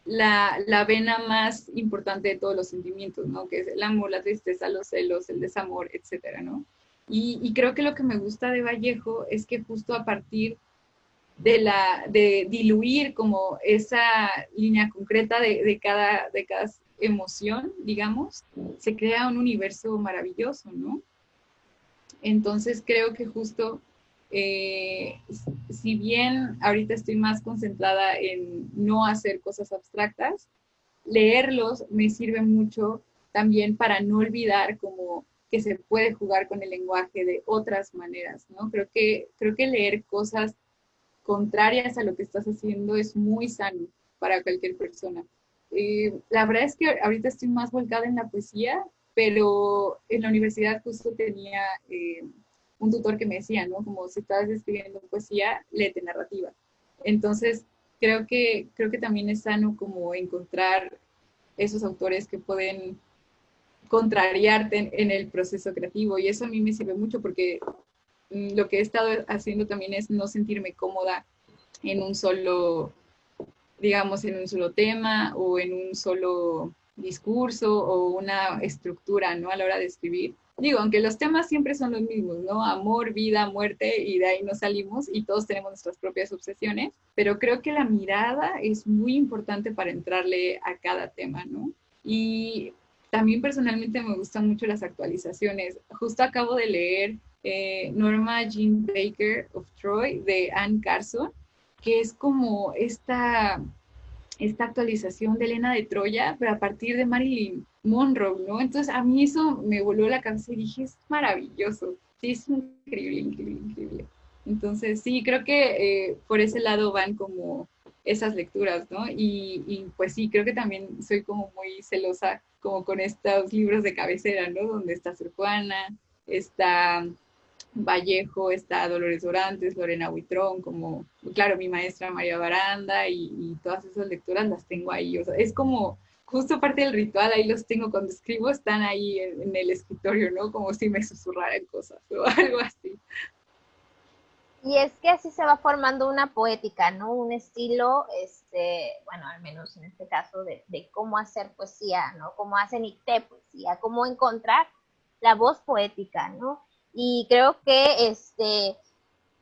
la vena más importante de todos los sentimientos, ¿no? Que es el amor, la tristeza, los celos, el desamor, etcétera, ¿no? Y creo que lo que me gusta de Vallejo es que justo a partir de diluir como esa línea concreta de cada emoción, digamos, se crea un universo maravilloso, ¿no? Entonces creo que justo, si bien ahorita estoy más concentrada en no hacer cosas abstractas, leerlos me sirve mucho también para no olvidar como que se puede jugar con el lenguaje de otras maneras, ¿no? Creo que leer cosas contrarias a lo que estás haciendo es muy sano para cualquier persona. La verdad es que ahorita estoy más volcada en la poesía, pero en la universidad justo tenía un tutor que me decía, ¿no? Como si estás escribiendo poesía, léete narrativa. Entonces, creo que también es sano como encontrar esos autores que pueden contrariarte en el proceso creativo, y eso a mí me sirve mucho porque lo que he estado haciendo también es no sentirme cómoda en un solo, digamos, en un solo tema o en un solo discurso o una estructura, ¿no? A la hora de escribir. Digo, aunque los temas siempre son los mismos, ¿no? Amor, vida, muerte, y de ahí nos salimos y todos tenemos nuestras propias obsesiones, pero creo que la mirada es muy importante para entrarle a cada tema, ¿no? Y también personalmente me gustan mucho las actualizaciones. Justo acabo de leer Norma Jean Baker of Troy de Anne Carson, que es como esta actualización de Helena de Troya, pero a partir de Marilyn Monroe, ¿no? Entonces a mí eso me voló la cabeza y dije, es maravilloso, sí, es increíble, increíble, increíble. Entonces sí, creo que por ese lado van como esas lecturas, ¿no? Y pues sí, creo que también soy como muy celosa como con estos libros de cabecera, ¿no? Donde está Sor Juana, está Vallejo, está Dolores Dorantes, Lorena Huitrón, como, claro, mi maestra María Baranda y todas esas lecturas las tengo ahí. O sea, es como justo parte del ritual, ahí los tengo cuando escribo, están ahí en el escritorio, ¿no? Como si me susurraran cosas o algo así. Y es que así se va formando una poética, ¿no? Un estilo, bueno, al menos en este caso, de cómo hacer poesía, ¿no? Cómo hacen icté poesía, cómo encontrar la voz poética, ¿no? Y creo que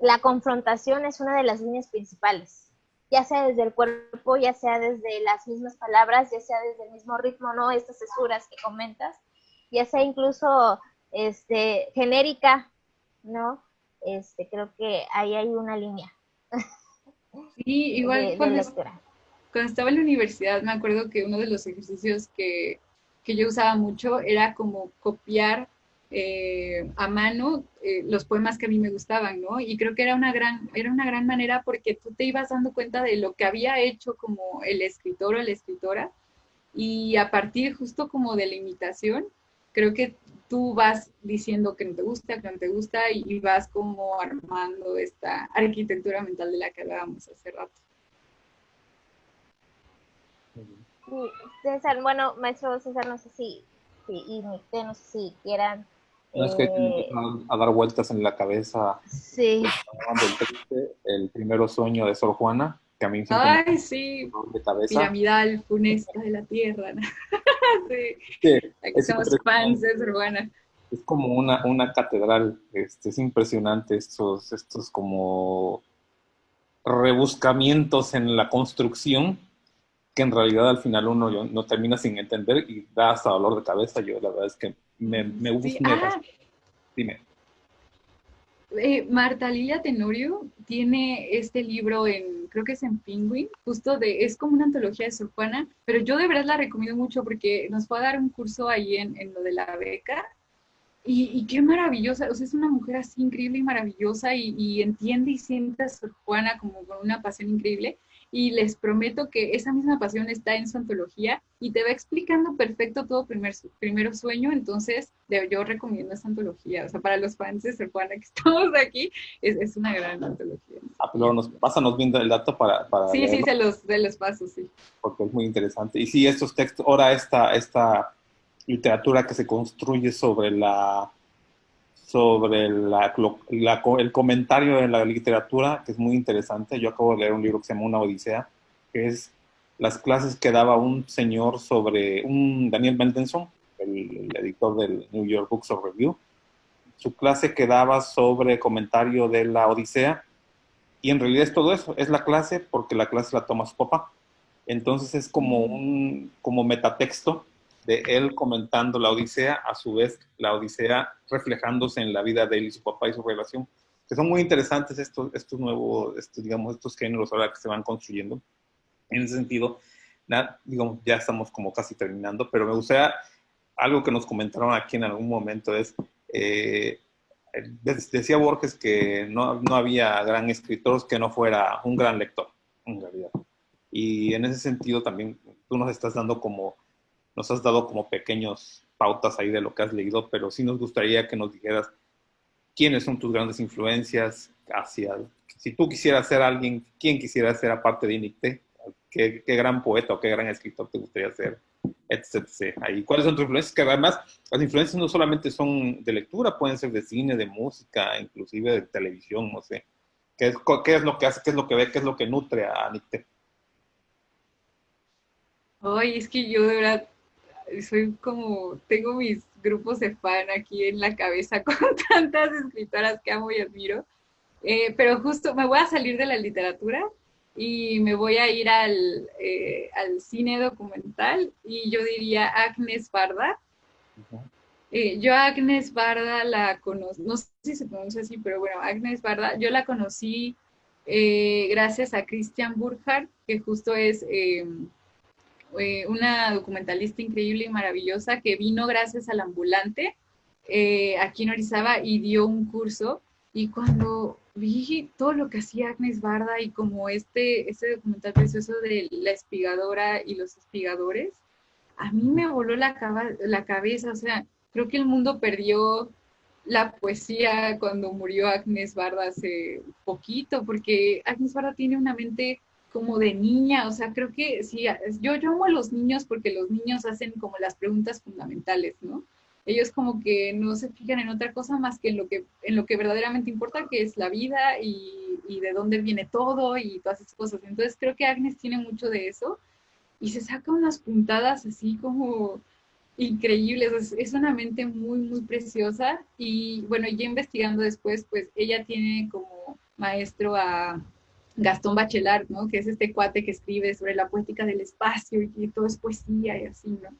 la confrontación es una de las líneas principales, ya sea desde el cuerpo, ya sea desde las mismas palabras, ya sea desde el mismo ritmo, ¿no? Estas cesuras que comentas, ya sea incluso genérica, ¿no? Creo que ahí hay una línea Sí, igual de lectura. cuando estaba en la universidad me acuerdo que uno de los ejercicios que yo usaba mucho era como copiar a mano los poemas que a mí me gustaban, ¿no? Y creo que era una gran manera porque tú te ibas dando cuenta de lo que había hecho como el escritor o la escritora, y a partir justo como de la imitación, creo que tú vas diciendo que no te gusta, que no te gusta, y vas como armando esta arquitectura mental de la que hablábamos hace rato. César, bueno, maestro César, no sé y Nicté, no sé si quieran. No es que a dar vueltas en la cabeza Sí. el primero sueño de Sor Juana, que a mí siempre Ay, sí, me de cabeza. piramidal, funesta de la tierra, ¿no? Sí, Sí, aquí somos fans de Sor Juana. Es como una catedral, es impresionante estos como rebuscamientos en la construcción, que en realidad al final uno no termina sin entender y da hasta dolor de cabeza. Yo la verdad es que me Sí. gusta. Dime. Marta Lilia Tenorio tiene este libro creo que es en Penguin, justo es como una antología de Sor Juana, pero yo de verdad la recomiendo mucho porque nos fue a dar un curso ahí en lo de la beca. Y qué maravillosa, o sea, es una mujer así increíble y maravillosa y entiende y siente a Sor Juana como con una pasión increíble, y les prometo que esa misma pasión está en su antología y te va explicando perfecto todo primero sueño. Entonces yo recomiendo esa antología, o sea, para los fans de Sor Juana que estamos aquí, es una gran antología. Pero pásanos viendo el dato para Sí, leerlo, sí, se los paso, sí. porque es muy interesante. Y sí, estos textos, ahora esta literatura que se construye sobre el comentario de la literatura, que es muy interesante. Yo acabo de leer un libro que se llama Una Odisea, que es las clases que daba un señor sobre un Daniel Mendelsohn, el editor del New York Books of Review. Su clase que daba sobre comentario de la Odisea, y en realidad es todo eso, es la clase porque la clase la toma su papá. Entonces es como metatexto de él comentando la Odisea, a su vez la Odisea reflejándose en la vida de él y su papá y su relación, que son muy interesantes estos nuevos, digamos, estos géneros ahora que se van construyendo. En ese sentido, digamos, ya estamos como casi terminando, pero me gustaría algo que nos comentaron aquí en algún momento es, decía Borges que no había gran escritor que no fuera un gran lector, en realidad. Y en ese sentido también tú nos has dado como pequeños pautas ahí de lo que has leído, pero sí nos gustaría que nos dijeras quiénes son tus grandes influencias si tú quisieras ser alguien, ¿quién quisiera ser aparte de Nicté? ¿Qué gran poeta o qué gran escritor te gustaría ser? Etc. Ahí, ¿cuáles son tus influencias? Que además las influencias no solamente son de lectura, pueden ser de cine, de música, inclusive de televisión, no sé. ¿Qué es lo que hace, qué es lo que ve, qué es lo que nutre a Nicté? Ay, es que yo de verdad tengo mis grupos de fan aquí en la cabeza con tantas escritoras que amo y admiro. Pero justo me voy a salir de la literatura y me voy a ir al cine documental y yo diría Agnes Barda. Yo a Agnes Barda la conozco, no sé si se pronuncia así, pero bueno, Agnes Barda, yo la conocí gracias a Christian Burkhardt, que justo es una documentalista increíble y maravillosa que vino gracias al Ambulante aquí en Orizaba y dio un curso. Y cuando vi todo lo que hacía Agnes Barda y como este documental precioso de la espigadora y los espigadores, a mí me voló la cabeza. O sea, creo que el mundo perdió la poesía cuando murió Agnes Barda hace poquito, porque Agnes Barda tiene una mente como de niña. O sea, creo que sí, yo amo a los niños porque los niños hacen como las preguntas fundamentales, ¿no? Ellos como que no se fijan en otra cosa más que en lo que verdaderamente importa, que es la vida y de dónde viene todo y todas esas cosas. Entonces creo que Agnes tiene mucho de eso y se saca unas puntadas así como increíbles. Es una mente muy, muy preciosa. Y bueno, ya investigando después, pues ella tiene como maestro a Gastón Bachelard, ¿no? Que es este cuate que escribe sobre la poética del espacio y que todo es poesía y así, ¿no?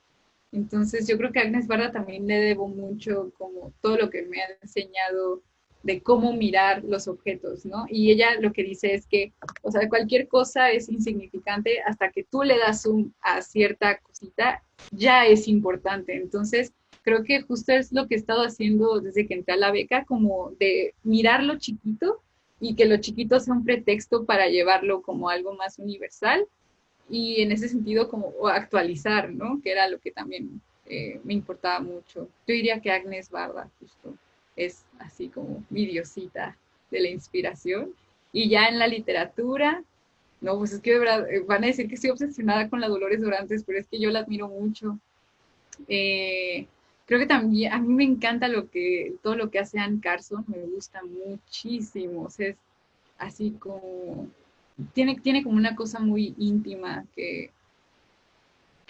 Entonces yo creo que a Agnes Barda también le debo mucho como todo lo que me ha enseñado de cómo mirar los objetos, ¿no? Y ella lo que dice es que, o sea, cualquier cosa es insignificante hasta que tú le das zoom a cierta cosita, ya es importante. Entonces creo que justo es lo que he estado haciendo desde que entré a la beca, como de mirar lo chiquito y que lo chiquito sea un pretexto para llevarlo como algo más universal. Y en ese sentido como actualizar, ¿no? Que era lo que también me importaba mucho. Yo diría que Agnes Barda justo es así como mi diosita de la inspiración. Y ya en la literatura, no, pues es que de verdad van a decir que estoy obsesionada con la Dolores Dorantes, pero es que yo la admiro mucho. Creo que también a mí me encanta todo lo que hace Anne Carson, me gusta muchísimo. O sea, es así como tiene como una cosa muy íntima que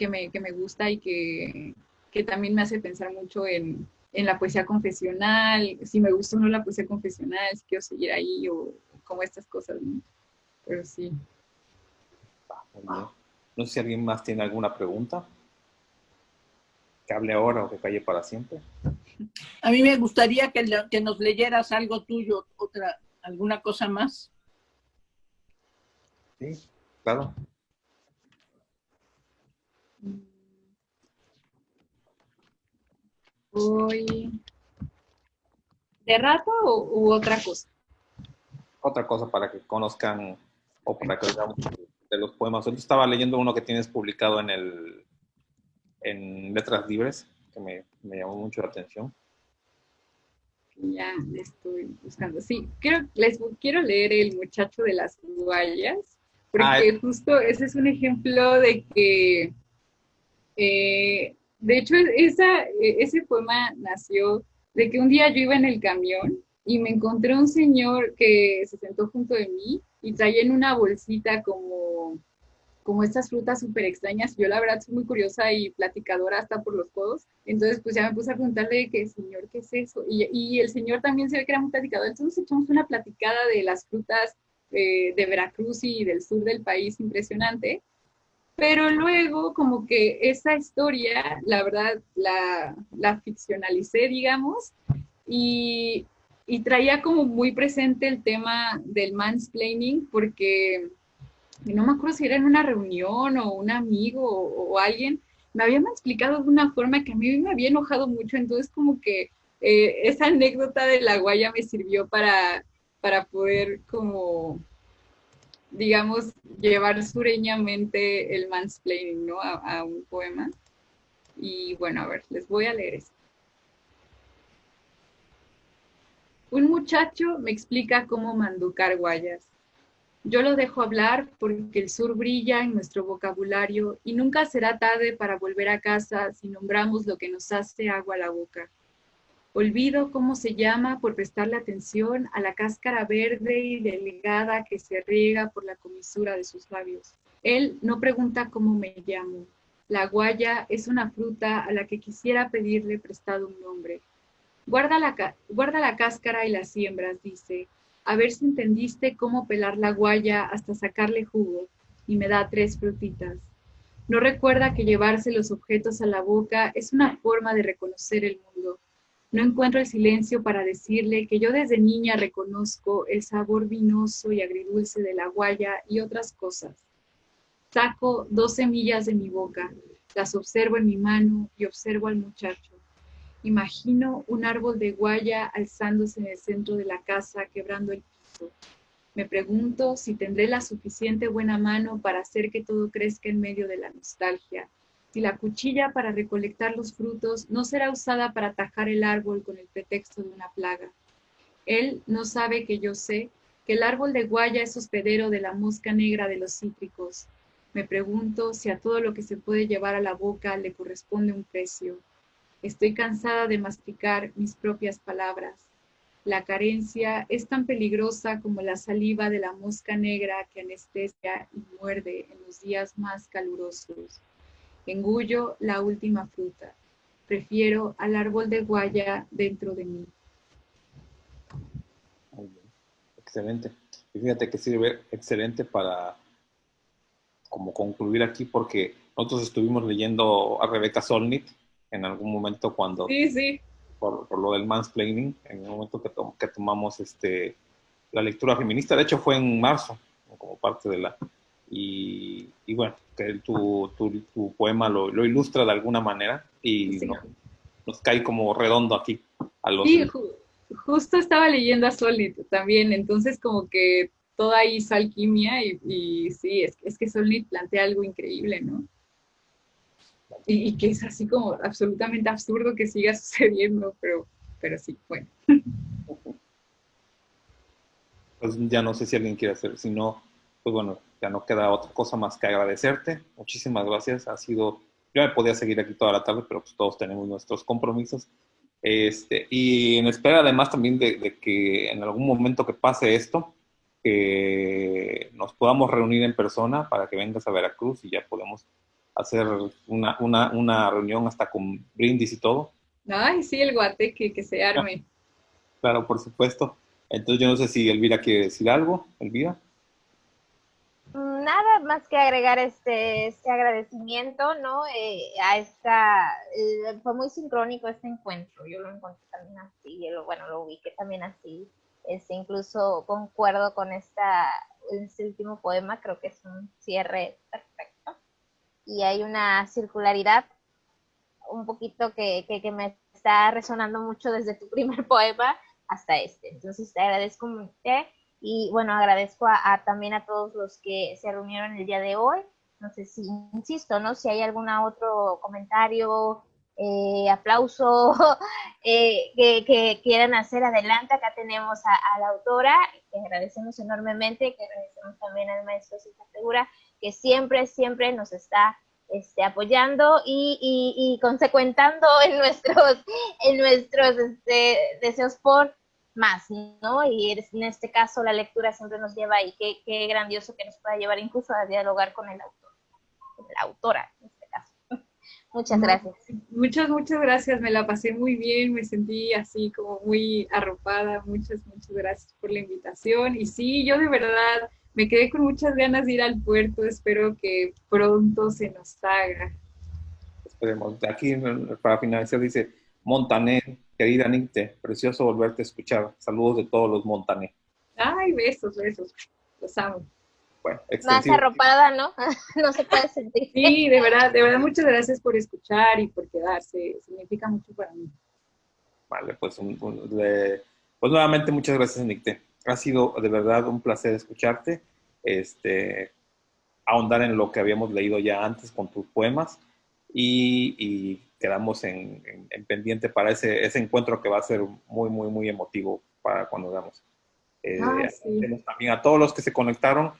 me gusta y que también me hace pensar mucho en la poesía confesional, si me gusta o no la poesía confesional, si quiero seguir ahí o como estas cosas, ¿no? Pero sí. Muy bien. No sé si alguien más tiene alguna pregunta. Que hable ahora o que calle para siempre. A mí me gustaría que nos leyeras algo tuyo, alguna cosa más. Sí, claro. Voy de rato u otra cosa. Otra cosa para que conozcan o para que veamos de los poemas. Yo estaba leyendo uno que tienes publicado en Letras Libres, que me llamó mucho la atención. Ya estoy buscando. Sí, quiero leer El muchacho de las guayas, porque justo ese es un ejemplo de que, de hecho, ese poema nació de que un día yo iba en el camión y me encontré un señor que se sentó junto de mí y traía en una bolsita como estas frutas súper extrañas. Yo la verdad soy muy curiosa y platicadora hasta por los codos. Entonces pues ya me puse a preguntarle que, señor, ¿qué es eso? Y el señor también se ve que era muy platicador. Entonces echamos una platicada de las frutas de Veracruz y del sur del país impresionante. Pero luego como que esa historia, la verdad, la ficcionalicé, digamos, y traía como muy presente el tema del mansplaining, porque no me acuerdo si era en una reunión o un amigo o alguien me habían explicado de una forma que a mí me había enojado mucho, entonces como que esa anécdota de la guaya me sirvió para poder como, digamos, llevar sureñamente el mansplaining, ¿no? A un poema. Y bueno, a ver, les voy a leer esto. Un muchacho me explica cómo manducar guayas. Yo lo dejo hablar porque el sur brilla en nuestro vocabulario y nunca será tarde para volver a casa si nombramos lo que nos hace agua a la boca. Olvido cómo se llama por prestarle atención a la cáscara verde y delgada que se riega por la comisura de sus labios. Él no pregunta cómo me llamo. La guaya es una fruta a la que quisiera pedirle prestado un nombre. Guarda la cáscara y las siembras, dice. A ver si entendiste cómo pelar la guaya hasta sacarle jugo. Y me da 3 frutitas. No recuerda que llevarse los objetos a la boca es una forma de reconocer el mundo. No encuentro el silencio para decirle que yo desde niña reconozco el sabor vinoso y agridulce de la guaya y otras cosas. Saco 2 semillas de mi boca, las observo en mi mano y observo al muchacho. Imagino un árbol de guaya alzándose en el centro de la casa, quebrando el piso. Me pregunto si tendré la suficiente buena mano para hacer que todo crezca en medio de la nostalgia. Si la cuchilla para recolectar los frutos no será usada para atajar el árbol con el pretexto de una plaga. Él no sabe que yo sé que el árbol de guaya es hospedero de la mosca negra de los cítricos. Me pregunto si a todo lo que se puede llevar a la boca le corresponde un precio. Estoy cansada de masticar mis propias palabras. La carencia es tan peligrosa como la saliva de la mosca negra que anestesia y muerde en los días más calurosos. Engullo la última fruta. Prefiero al árbol de guaya dentro de mí. Muy bien. Excelente. Y fíjate que sirve excelente para como concluir aquí porque nosotros estuvimos leyendo a Rebecca Solnit en algún momento cuando, Sí. por lo del mansplaining, en el momento que tomamos la lectura feminista, de hecho fue en marzo, como parte de la... Y bueno, que tu poema lo ilustra de alguna manera y Sí. nos cae como redondo aquí a los... Sí, justo estaba leyendo a Solnit también, entonces como que toda hizo alquimia y sí, es que Solnit plantea algo increíble, ¿no? Y que es así como absolutamente absurdo que siga sucediendo, pero sí, bueno. Pues ya no sé si alguien quiere hacer, si no, pues bueno, ya no queda otra cosa más que agradecerte. Muchísimas gracias, ha sido, yo me podía seguir aquí toda la tarde, pero pues todos tenemos nuestros compromisos. Y en espera además también de que en algún momento que pase esto, que nos podamos reunir en persona para que vengas a Veracruz y ya podemos hacer una reunión hasta con brindis y todo. Ay, sí, el guateque, que se arme. Claro, por supuesto. Entonces yo no sé si Elvira quiere decir algo. Elvira. Nada más que agregar este agradecimiento, ¿no? A fue muy sincrónico este encuentro, yo lo encontré también así, lo ubiqué también así, incluso concuerdo con este último poema, creo que es un cierre perfecto, y hay una circularidad un poquito que me está resonando mucho desde tu primer poema hasta entonces te agradezco mucho. Y bueno, agradezco también a todos los que se reunieron el día de hoy. No sé si, insisto, ¿no? Si hay algún otro comentario, aplauso que quieran hacer, adelante. Acá tenemos a la autora, que agradecemos enormemente, que agradecemos también al maestro César Segura, que siempre nos está apoyando y consecuentando en nuestros deseos por más, ¿no? Y en este caso la lectura siempre nos lleva y qué grandioso que nos pueda llevar incluso a dialogar con el autor, con la autora en este caso. Muchas gracias. Muchas gracias, me la pasé muy bien, me sentí así como muy arropada, muchas gracias por la invitación y sí, yo de verdad me quedé con muchas ganas de ir al puerto, espero que pronto se nos haga. Esperemos. Aquí para finalizar dice Montaner, querida Nicte, precioso volverte a escuchar. Saludos de todos los Montaner. Ay, besos, los amo. bueno, Más extensivo. arropada, ¿no? No se puede sentir. Sí, de verdad, muchas gracias por escuchar y por quedarse. Significa mucho para mí. Vale, pues, pues nuevamente muchas gracias, Nicte. Ha sido de verdad un placer escucharte, ahondar en lo que habíamos leído ya antes con tus poemas y quedamos en pendiente para ese encuentro que va a ser muy, muy, muy emotivo para cuando veamos. Sí. También a todos los que se conectaron,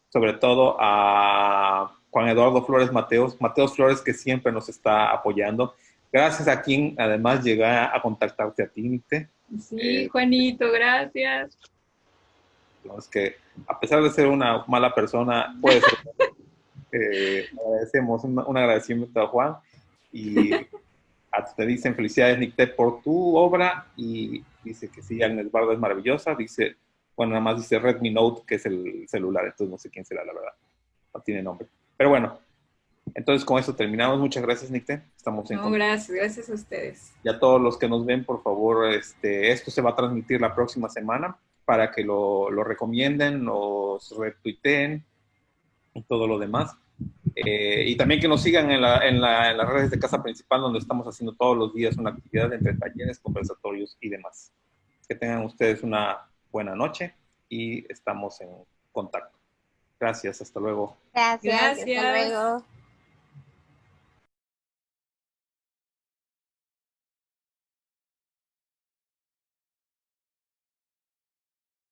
sobre todo a Juan Eduardo Flores Mateos Flores, que siempre nos está apoyando. Gracias a quien además llega a contactarte a ti, Nicte. Sí, Juanito, gracias. Es que a pesar de ser una mala persona, puede ser. Agradecemos un agradecimiento a Juan y te dicen felicidades, Nicte, por tu obra, y dice que sí, Agnes Barda es maravillosa. Dice, bueno, nada más dice Redmi Note, que es el celular, entonces no sé quién será, la verdad, no tiene nombre. Pero bueno, entonces con eso terminamos. Muchas gracias, Nicte. Estamos en contacto. Gracias a ustedes. Y a todos los que nos ven, por favor, esto se va a transmitir la próxima semana para que lo recomienden, nos retuiteen y todo lo demás. Y también que nos sigan en las redes de Casa Principal, donde estamos haciendo todos los días una actividad entre talleres, conversatorios y demás. Que tengan ustedes una buena noche y estamos en contacto. Gracias, hasta luego. Gracias. Gracias. Hasta luego.